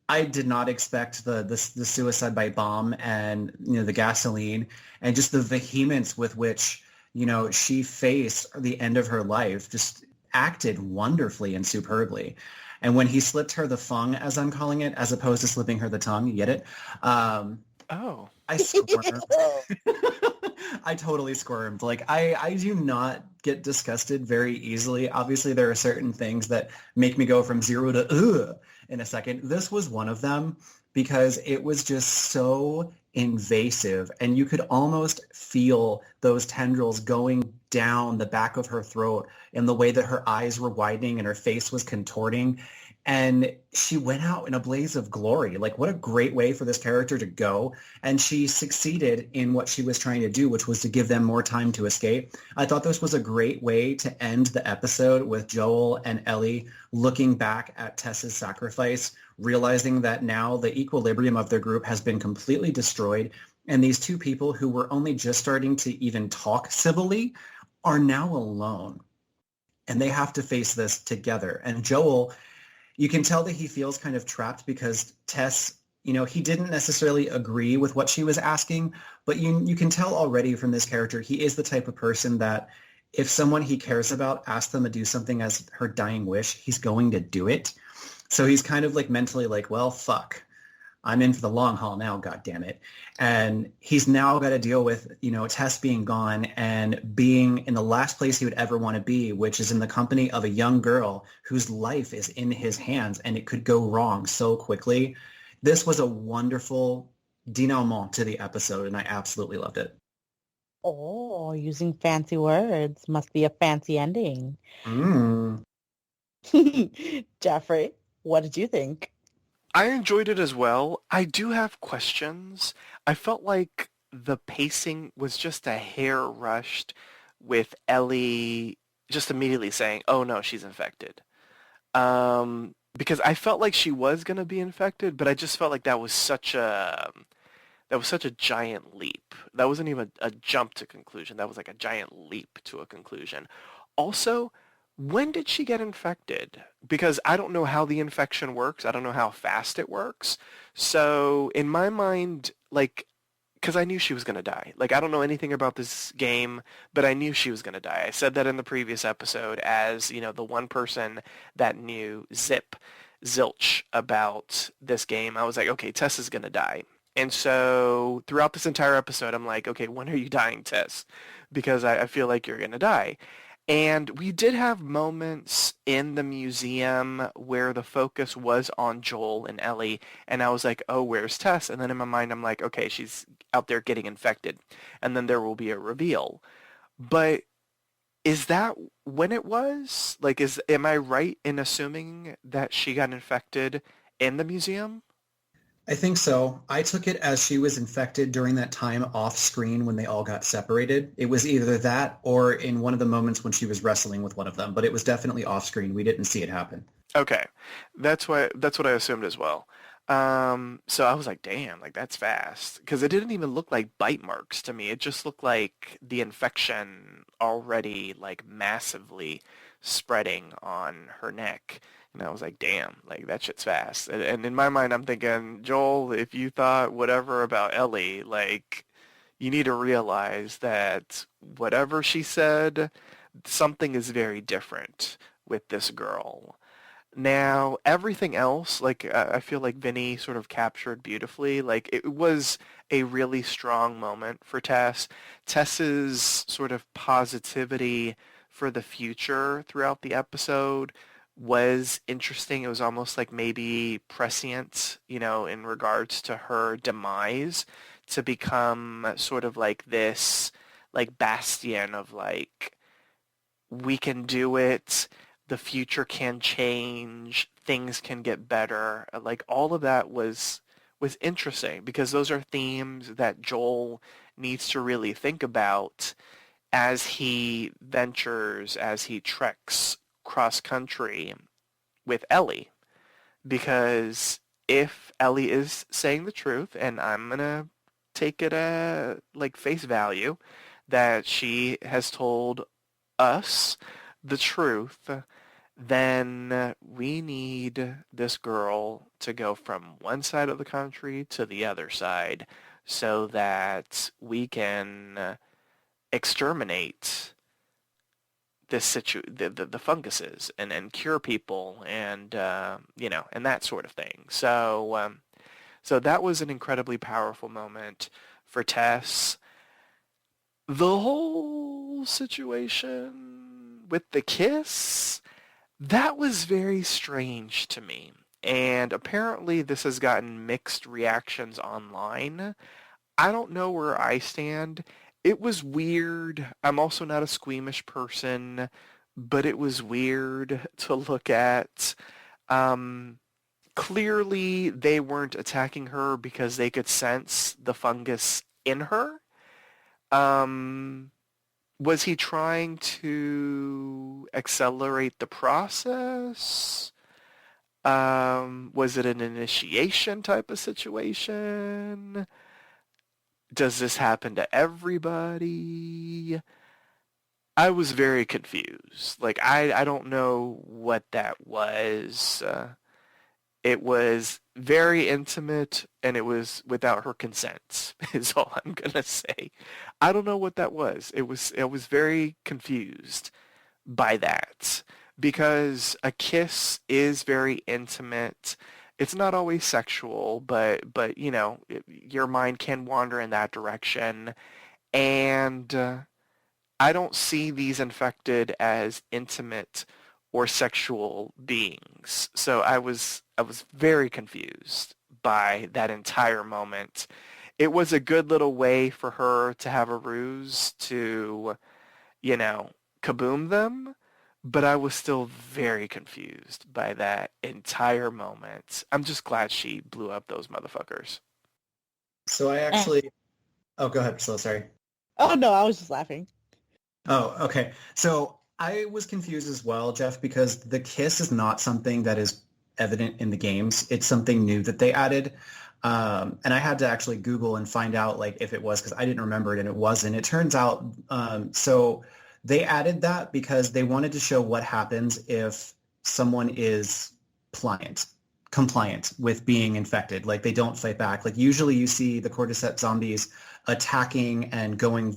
I did not expect the suicide by bomb and, you know, the gasoline and just the vehemence with which, you know, she faced the end of her life, just acted wonderfully and superbly. And when he slipped her the fung, as I'm calling it, as opposed to slipping her the tongue, you get it? I squirmed. I totally squirmed. Like, I do not get disgusted very easily. Obviously, there are certain things that make me go from 0 to ugh in a second. This was one of them because it was just so invasive, and you could almost feel those tendrils going down the back of her throat in the way that her eyes were widening and her face was contorting. And she went out in a blaze of glory. Like, what a great way for this character to go. And she succeeded in what she was trying to do, which was to give them more time to escape. I thought this was a great way to end the episode with Joel and Ellie looking back at Tess's sacrifice, realizing that now the equilibrium of their group has been completely destroyed. And these two people who were only just starting to even talk civilly are now alone. And they have to face this together. And Joel, you can tell that he feels kind of trapped because Tess, you know, he didn't necessarily agree with what she was asking, but you can tell already from this character, he is the type of person that if someone he cares about asks them to do something as her dying wish, he's going to do it. So he's kind of like mentally like, well, fuck. I'm in for the long haul now, God damn it. And he's now got to deal with, Tess being gone and being in the last place he would ever want to be, which is in the company of a young girl whose life is in his hands and it could go wrong so quickly. This was a wonderful denouement to the episode and I absolutely loved it. Oh, using fancy words. Must be a fancy ending. Mm. Jeffrey, what did you think? I enjoyed it as well. I do have questions. I felt like the pacing was just a hair rushed with Ellie just immediately saying, "Oh no, she's infected." Because I felt like she was gonna be infected, but I just felt like that was such a giant leap. That wasn't even a jump to conclusion. That was like a giant leap to a conclusion. Also, when did she get infected? Because I don't know how the infection works. I don't know how fast it works. So in my mind, like, because I knew she was going to die. Like, I don't know anything about this game, but I knew she was going to die. I said that in the previous episode as, the one person that knew zilch about this game. I was like, okay, Tess is going to die. And so throughout this entire episode, I'm like, okay, when are you dying, Tess? Because I feel like you're going to die. And we did have moments in the museum where the focus was on Joel and Ellie, and I was like, oh, where's Tess? And then in my mind, I'm like, okay, she's out there getting infected, and then there will be a reveal. But is that when it was? Like, am I right in assuming that she got infected in the museum? I think so. I took it as she was infected during that time off screen when they all got separated. It was either that or in one of the moments when she was wrestling with one of them, but it was definitely off screen. We didn't see it happen. Okay, that's what I assumed as well. So I was like, damn, like that's fast, because it didn't even look like bite marks to me. It just looked like the infection already like massively spreading on her neck. And I was like, damn, like that shit's fast. And in my mind, I'm thinking, Joel, if you thought whatever about Ellie, like you need to realize that whatever she said, something is very different with this girl. Now, everything else, like I feel like Vinny sort of captured beautifully. Like it was a really strong moment for Tess. Tess's sort of positivity for the future throughout the episode was interesting. It was almost like maybe prescient, in regards to her demise to become sort of like this like bastion of like we can do it, the future can change, things can get better. Like all of that was interesting because those are themes that Joel needs to really think about as he ventures, as he treks cross country with Ellie. Because if Ellie is saying the truth, and I'm gonna take it at like face value, that she has told us the truth, then we need this girl to go from one side of the country to the other side so that we can exterminate the funguses and cure people and and that sort of thing. So that was an incredibly powerful moment for Tess. The whole situation with the kiss, that was very strange to me. And apparently this has gotten mixed reactions online. I don't know where I stand. It was weird. I'm also not a squeamish person, but it was weird to look at. Clearly they weren't attacking her because they could sense the fungus in her. Um, was he trying to accelerate the process? Was it an initiation type of situation? Does this happen to everybody? I was very confused. Like, I don't know what that was. It was very intimate, and it was without her consent, is all I'm gonna say. I don't know what that was. I was very confused by that. because a kiss is very intimate. It's not always sexual, but you know, your mind can wander in that direction. And I don't see these infected as intimate or sexual beings. So I was very confused by that entire moment. It was a good little way for her to have a ruse to, you know, kaboom them, but I was still very confused by that entire moment. I'm just glad she blew up those motherfuckers. So I Eh. actually, oh, go ahead, Priscilla, sorry. Oh no, I was just laughing. Oh, okay. So I was confused as well, Jeff, because the kiss is not something that is evident in the games. It's something new that they added. And I had to actually Google and find out like if it was because I didn't remember it and it wasn't. It turns out so they added that because they wanted to show what happens if someone is compliant with being infected. Like they don't fight back. Like usually you see the Cordyceps zombies attacking and going,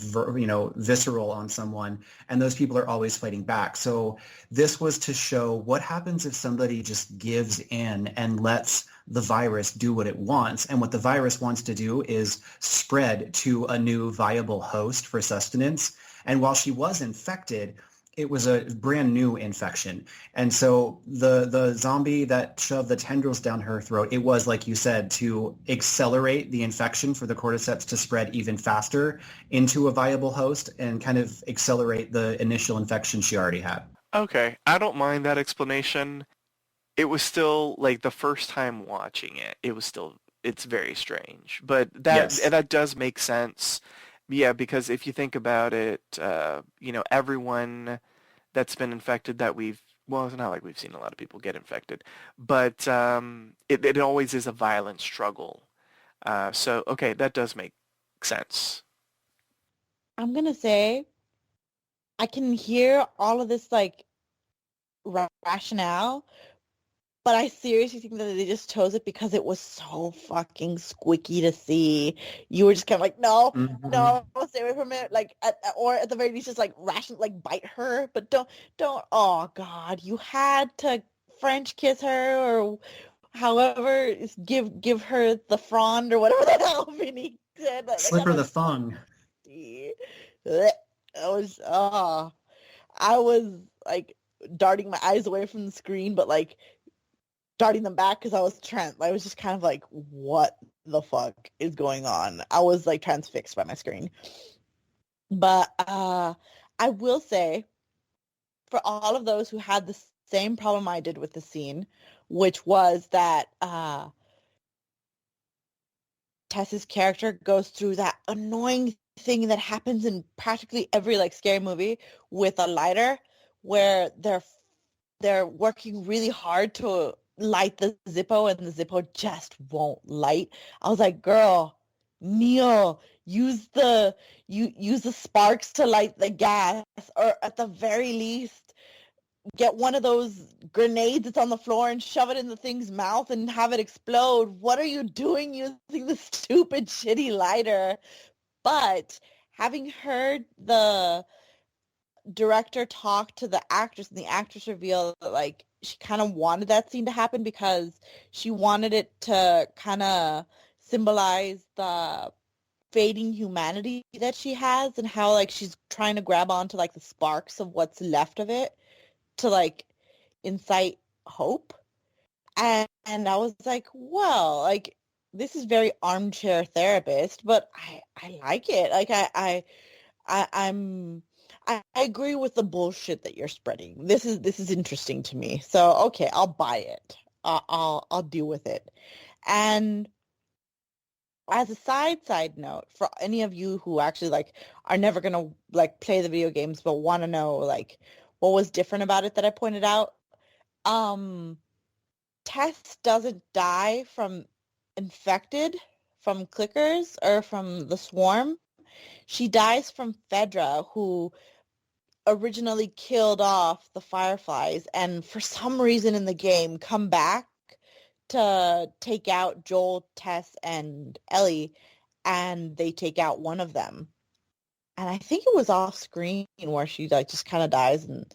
visceral on someone, and those people are always fighting back. So this was to show what happens if somebody just gives in and lets the virus do what it wants. And what the virus wants to do is spread to a new viable host for sustenance. And while she was infected, it was a brand new infection. And so the zombie that shoved the tendrils down her throat, it was, like you said, to accelerate the infection for the cordyceps to spread even faster into a viable host and kind of accelerate the initial infection she already had. Okay, I don't mind that explanation. It was still like the first time watching it, it's very strange. But Yes. that does make sense. Yeah, because if you think about it, everyone that's been infected well, it's not like we've seen a lot of people get infected, but it always is a violent struggle. So, okay, that does make sense. I'm gonna say I can hear all of this like rationale, but I seriously think that they just chose it because it was so fucking squicky to see. You were just kind of like, no, no, stay away from it. Like, or at the very least, just like like bite her, but don't. Oh God, you had to French kiss her or however, give her the frond or whatever the hell Vinny said. Like, Slipper the thong. I was like darting my eyes away from the screen, but like darting them back because I was just kind of like, what the fuck is going on? I was like transfixed by my screen. But I will say, for all of those who had the same problem I did with the scene, which was that Tess's character goes through that annoying thing that happens in practically every like scary movie with a lighter, where they're working really hard to light the Zippo and the Zippo just won't light. I was like, girl, Neil, use the sparks to light the gas, or at the very least get one of those grenades that's on the floor and shove it in the thing's mouth and have it explode. What are you doing using the stupid shitty lighter? But having heard the director talk to the actress, and the actress revealed that like she kind of wanted that scene to happen because she wanted it to kind of symbolize the fading humanity that she has and how like she's trying to grab onto like the sparks of what's left of it to like incite hope. And I was like, well, like this is very armchair therapist, but I like it. Like I agree with the bullshit that you're spreading. This is interesting to me. So okay, I'll buy it. I'll deal with it. And as a side note, for any of you who actually like are never gonna like play the video games but want to know like what was different about it that I pointed out, Tess doesn't die from infected, from clickers, or from the swarm. She dies from Fedra, who originally killed off the Fireflies and for some reason in the game come back to take out Joel, Tess, and Ellie, and they take out one of them. and I think it was off screen where she like just kind of dies and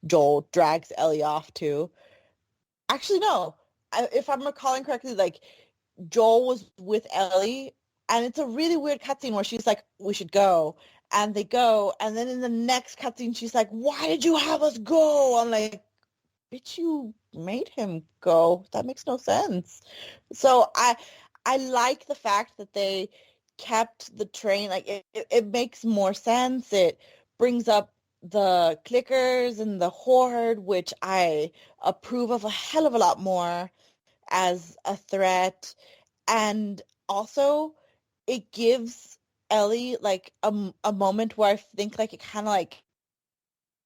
Joel drags Ellie off too. Actually, no. If I'm recalling correctly, like Joel was with Ellie, and it's a really weird cutscene where she's like, "We should go," and they go, and then in the next cutscene, she's like, "Why did you have us go?" I'm like, "Bitch, you made him go. That makes no sense." So I like the fact that they kept the train. Like it makes more sense. It brings up the clickers and the horde, which I approve of a hell of a lot more as a threat. And also it gives Ellie like a moment where I think like it kind of like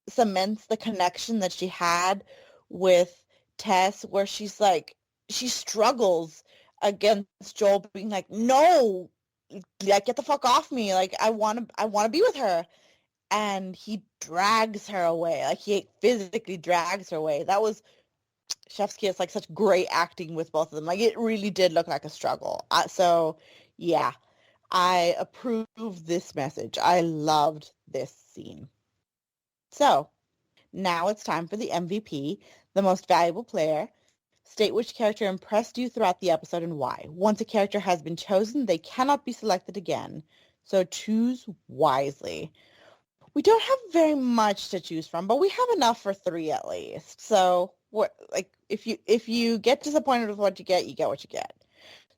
cements the connection that she had with Tess, where she's like, she struggles against Joel being like, no, like get the fuck off me. Like I want to be with her. And he drags her away. Like he physically drags her away. That was Chef's Kiss, like such great acting with both of them. Like it really did look like a struggle. So yeah, I approve this message. I loved this scene. So now it's time for the MVP, the most valuable player. State which character impressed you throughout the episode and why. Once a character has been chosen, they cannot be selected again. So choose wisely. We don't have very much to choose from, but we have enough for 3 at least. So what, like if you get disappointed with what you get what you get.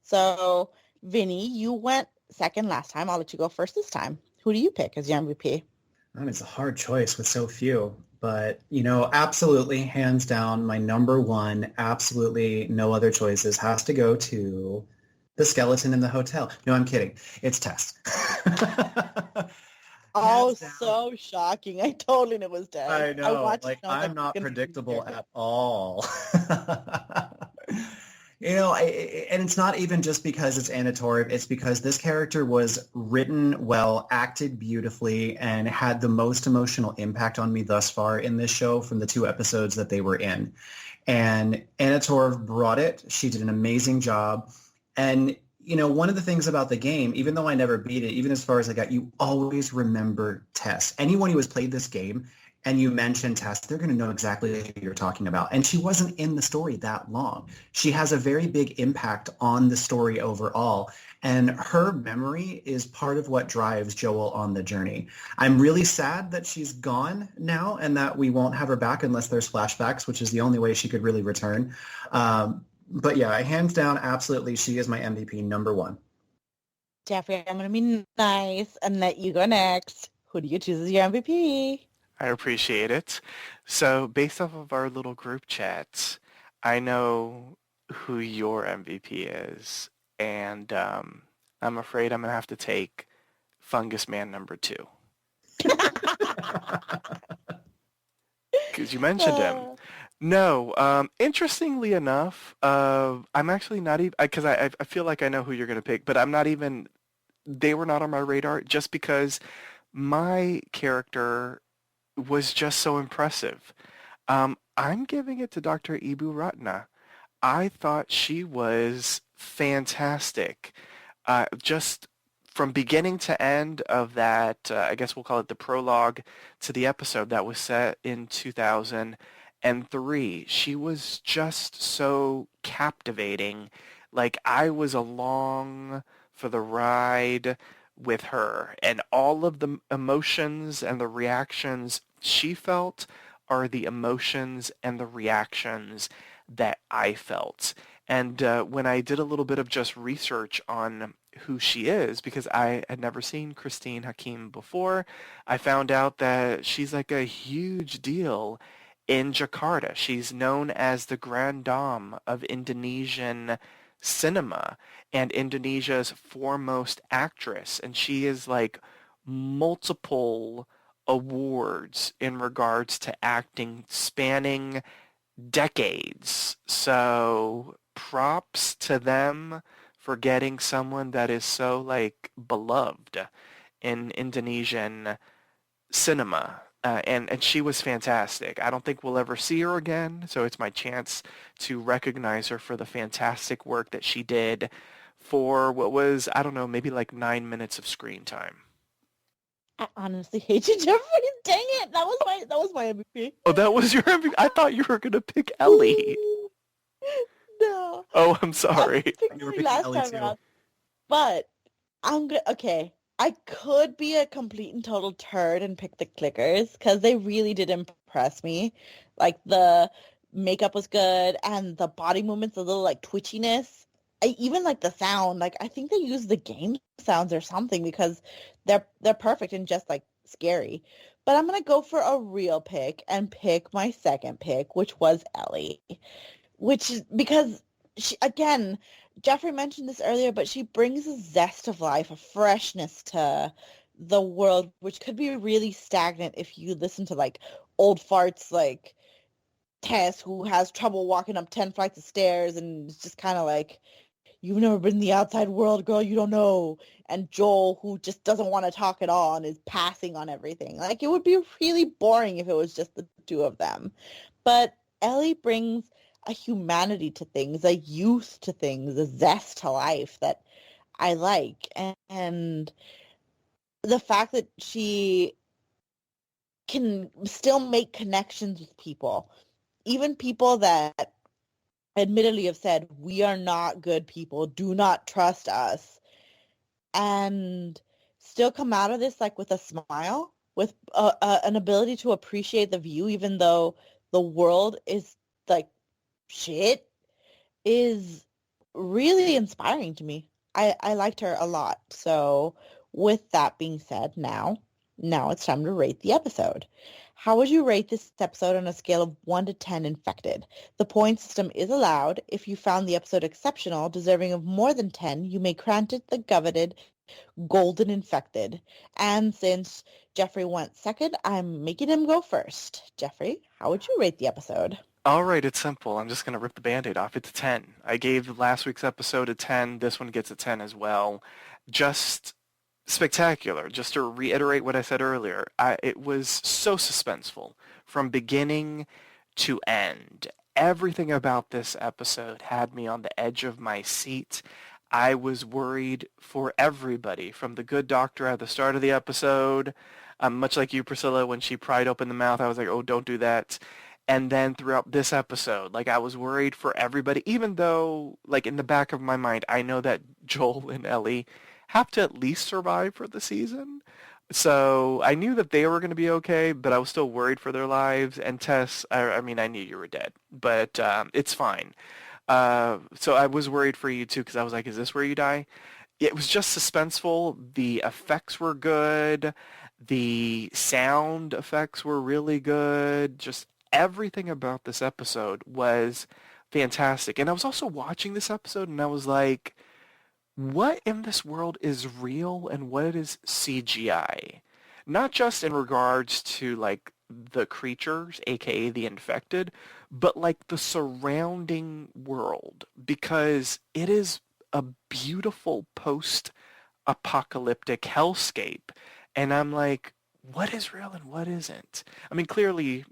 So Vinny, you went second last time. I'll let you go first this time. Who do you pick as your MVP? It's a hard choice with so few, but absolutely, hands down, my number one, absolutely no other choices, has to go to the skeleton in the hotel. No, I'm kidding. It's Tess. Oh, Hands down. so shocking. I totally knew it was Tess. I I know, watched it like and I was I'm like, not it's gonna be this predictable character. at all. And it's not even just because it's Anna Torv. It's because this character was written well, acted beautifully, and had the most emotional impact on me thus far in this show from the 2 episodes that they were in. And Anna Torv brought it. She did an amazing job. And, one of the things about the game, even though I never beat it, even as far as I got, you always remember Tess. Anyone who has played this game and you mention Tess, they're going to know exactly who you're talking about. And she wasn't in the story that long. She has a very big impact on the story overall. And her memory is part of what drives Joel on the journey. I'm really sad that she's gone now and that we won't have her back unless there's flashbacks, which is the only way she could really return. But yeah, hands down, absolutely, she is my MVP number 1. Jeffrey, I'm gonna be nice and let you go next. Who do you choose as your MVP? I appreciate it. So based off of our little group chats, I know who your MVP is, and I'm afraid I'm gonna have to take Fungus Man number 2 because you mentioned him. Uh, No, interestingly enough, I'm actually not even because I feel like I know who you're gonna pick, but I'm not even. They were not on my radar just because my character was just so impressive. I'm giving it to Dr. Ibu Ratna. I thought she was fantastic. Just from beginning to end of that, I guess we'll call it the prologue to the episode that was set in 2003. She was just so captivating. Like I was along for the ride with her, and all of the emotions and the reactions she felt are the emotions and the reactions that I felt. And when I did a little bit of just research on who she is, because I had never seen Christine Hakim before, I found out that she's like a huge deal in Jakarta. She's known as the Grand Dame of Indonesian cinema and Indonesia's foremost actress. And she is like multiple awards in regards to acting spanning decades. So props to them for getting someone that is so like beloved in Indonesian cinema. And she was fantastic. I don't think we'll ever see her again, so it's my chance to recognize her for the fantastic work that she did for what was, I don't know, maybe like 9 minutes of screen time. I honestly hate you, Jeffrey. Dang it. That was my MVP. Oh, that was your MVP? I thought you were going to pick Ellie. No. Oh, I'm I sorry. picked You were Ellie picking last Ellie time too. around. But I'm good. Okay. I could be a complete and total turd and pick the clickers because they really did impress me. Like the makeup was good and the body movements, a little like twitchiness. I even like the sound. Like I think they use the game sounds or something because they're perfect and just like scary. But I'm gonna go for a real pick and pick my second pick, which was Ellie, which is because she again, Jeffrey mentioned this earlier, but she brings a zest of life, a freshness to the world, which could be really stagnant if you listen to like old farts like Tess, who has trouble walking up 10 flights of stairs and it's just kind of like, you've never been in the outside world, girl, you don't know. And Joel, who just doesn't want to talk at all and is passing on everything. Like, it would be really boring if it was just the two of them. But Ellie brings a humanity to things, a youth to things, a zest to life that I like. And the fact that she can still make connections with people, even people that admittedly have said, we are not good people, do not trust us, and still come out of this like with a smile, with an ability to appreciate the view, even though the world is like shit, is really inspiring to me. I liked her a lot. So with that being said, now it's time to rate the episode. How would you rate this episode on a scale of 1 to 10 infected? The point system is allowed. If you found the episode exceptional, deserving of more than 10, you may grant it the coveted golden infected. And since Jeffrey went second, I'm making him go first. Jeffrey, how would you rate the episode? All right, it's simple. I'm just going to rip the Band-Aid off. It's a 10. I gave last week's episode a 10. This one gets a 10 as well. Just spectacular. Just to reiterate what I said earlier, it was so suspenseful from beginning to end. Everything about this episode had me on the edge of my seat. I was worried for everybody, from the good doctor at the start of the episode, much like you, Priscilla, when she pried open the mouth, I was like, oh, don't do that. And then throughout this episode, like I was worried for everybody, even though like in the back of my mind, I know that Joel and Ellie have to at least survive for the season. So I knew that they were going to be okay, but I was still worried for their lives. And Tess, I mean, I knew you were dead, but it's fine. So I was worried for you too, because I was like, is this where you die? It was just suspenseful. The effects were good. The sound effects were really good. Just everything about this episode was fantastic. And I was also watching this episode and I was like, what in this world is real and what is CGI? Not just in regards to like the creatures, aka the infected, but like the surrounding world, because it is a beautiful post-apocalyptic hellscape. And I'm like, what is real and what isn't? I mean, clearly,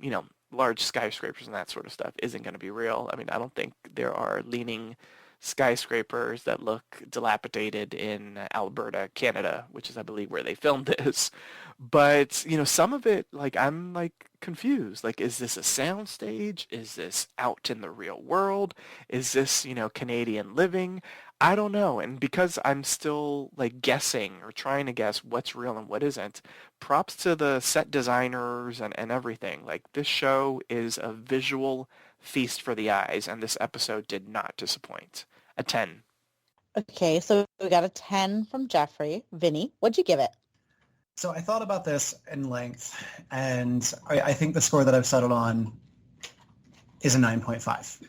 large skyscrapers and that sort of stuff isn't going to be real. I mean, I don't think there are leaning skyscrapers that look dilapidated in Alberta, Canada, which is, I believe, where they filmed this. But, some of it, like, I'm, like, confused. Like, is this a soundstage? Is this out in the real world? Is this, Canadian living? I don't know. And because I'm still, like, guessing or trying to guess what's real and what isn't, props to the set designers and everything. Like, this show is a visual feast for the eyes, and this episode did not disappoint. A 10. Okay, so we got a 10 from Jeffrey. Vinny, what'd you give it? So I thought about this in length, and I think the score that I've settled on is a 9.5.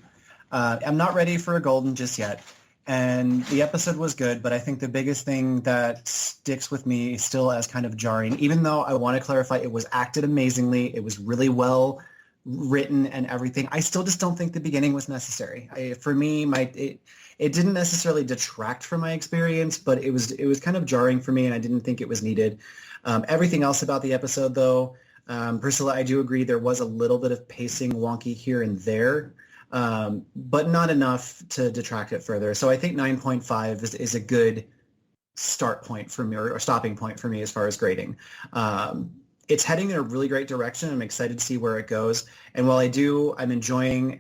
I'm not ready for a golden just yet, and the episode was good, but I think the biggest thing that sticks with me still as kind of jarring, even though I want to clarify it was acted amazingly, it was really well written and everything, I still just don't think the beginning was necessary. For me, it didn't necessarily detract from my experience, but it was kind of jarring for me, and I didn't think it was needed. Everything else about the episode, though, Priscilla, I do agree there was a little bit of pacing wonky here and there, but not enough to detract it further. So I think 9.5 is a good start point for me or stopping point for me as far as grading. It's heading in a really great direction. I'm excited to see where it goes. And while I'm enjoying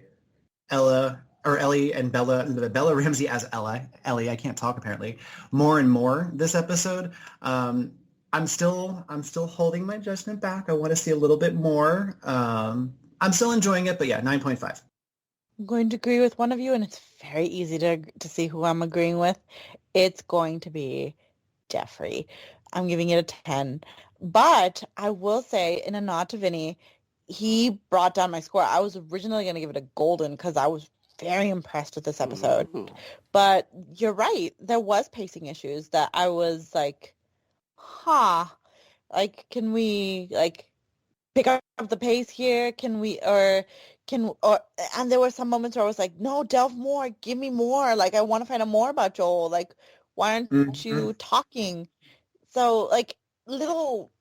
Ellie and Bella Ramsey as Ellie, I can't talk apparently, more and more this episode. I'm still holding my judgment back. I want to see a little bit more. I'm still enjoying it, but yeah, 9.5. I'm going to agree with one of you, and it's very easy to see who I'm agreeing with. It's going to be Jeffrey. I'm giving it a 10. But I will say, in a nod to Vinny, he brought down my score. I was originally going to give it a golden because I was very impressed with this episode. Ooh. But you're right. There was pacing issues that I was like, like, can we, like, pick up the pace here? And there were some moments where I was like, no, delve more, give me more. Like, I want to find out more about Joel. Like, why aren't you talking? So, like, little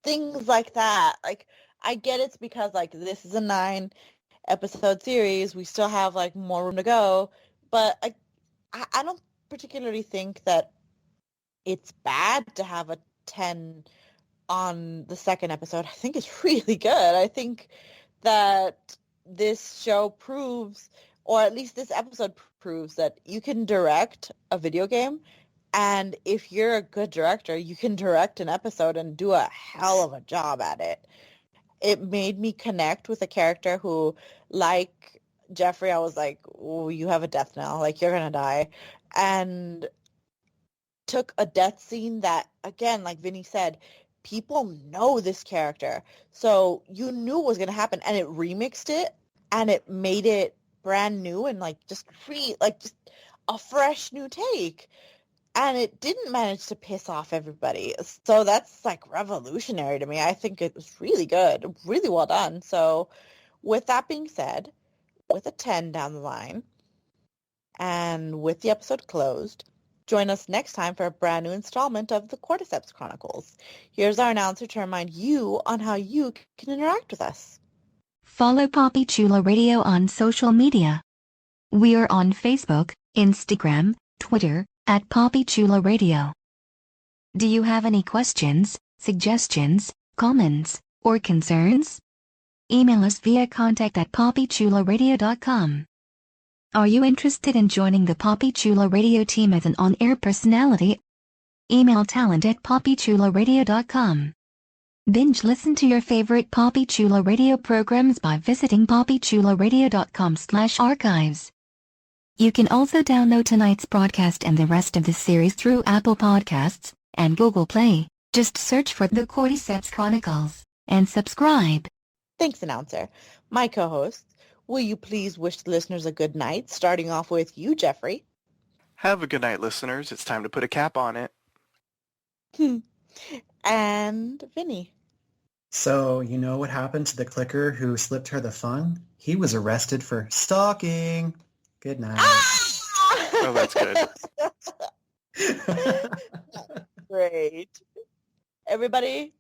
things like that. Like, I get it's because, like, this is a 9-episode series. We still have, like, more room to go. But I don't particularly think that it's bad to have a 10 on the second episode. I think it's really good. I think that this show proves, or at least this episode proves, that you can direct a video game, and if you're a good director, you can direct an episode and do a hell of a job at it. It made me connect with a character who, like Jeffrey, I was like, oh, you have a death knell, like, you're gonna die. And took a death scene that, again, like Vinny said, people know this character. So you knew it was going to happen, and it remixed it, and it made it brand new and, like, just just a fresh new take. And it didn't manage to piss off everybody. So that's, like, revolutionary to me. I think it was really good, really well done. So with that being said, with a 10 down the line, and with the episode closed, join us next time for a brand new installment of the Cordyceps Chronicles. Here's our announcer to remind you on how you can interact with us. Follow Poppy Chula Radio on social media. We are on Facebook, Instagram, Twitter, at Poppy Chula Radio. Do you have any questions, suggestions, comments, or concerns? Email us via contact@poppychularadio.com. Are you interested in joining the Poppy Chula Radio team as an on-air personality? Email talent@poppychularadio.com. Binge listen to your favorite Poppy Chula Radio programs by visiting poppychularadio.com/archives. You can also download tonight's broadcast and the rest of the series through Apple Podcasts and Google Play. Just search for The Cordyceps Chronicles and subscribe. Thanks, announcer. My co-hosts, will you please wish the listeners a good night, starting off with you, Jeffrey? Have a good night, listeners. It's time to put a cap on it. And Vinny. So, you know what happened to the clicker who slipped her the fun? He was arrested for stalking. Good night. Oh, that's good. Great. Everybody,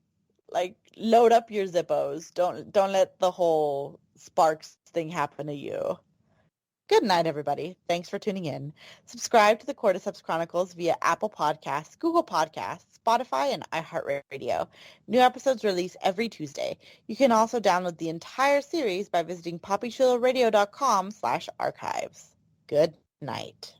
like, load up your Zippos. Don't let the whole Sparks thing happen to you. Good night, everybody. Thanks for tuning in. Subscribe to the Cordyceps Chronicles via Apple Podcasts, Google Podcasts, Spotify, and iHeartRadio. New episodes release every Tuesday. You can also download the entire series by visiting poppychularadio.com/archives. Good night.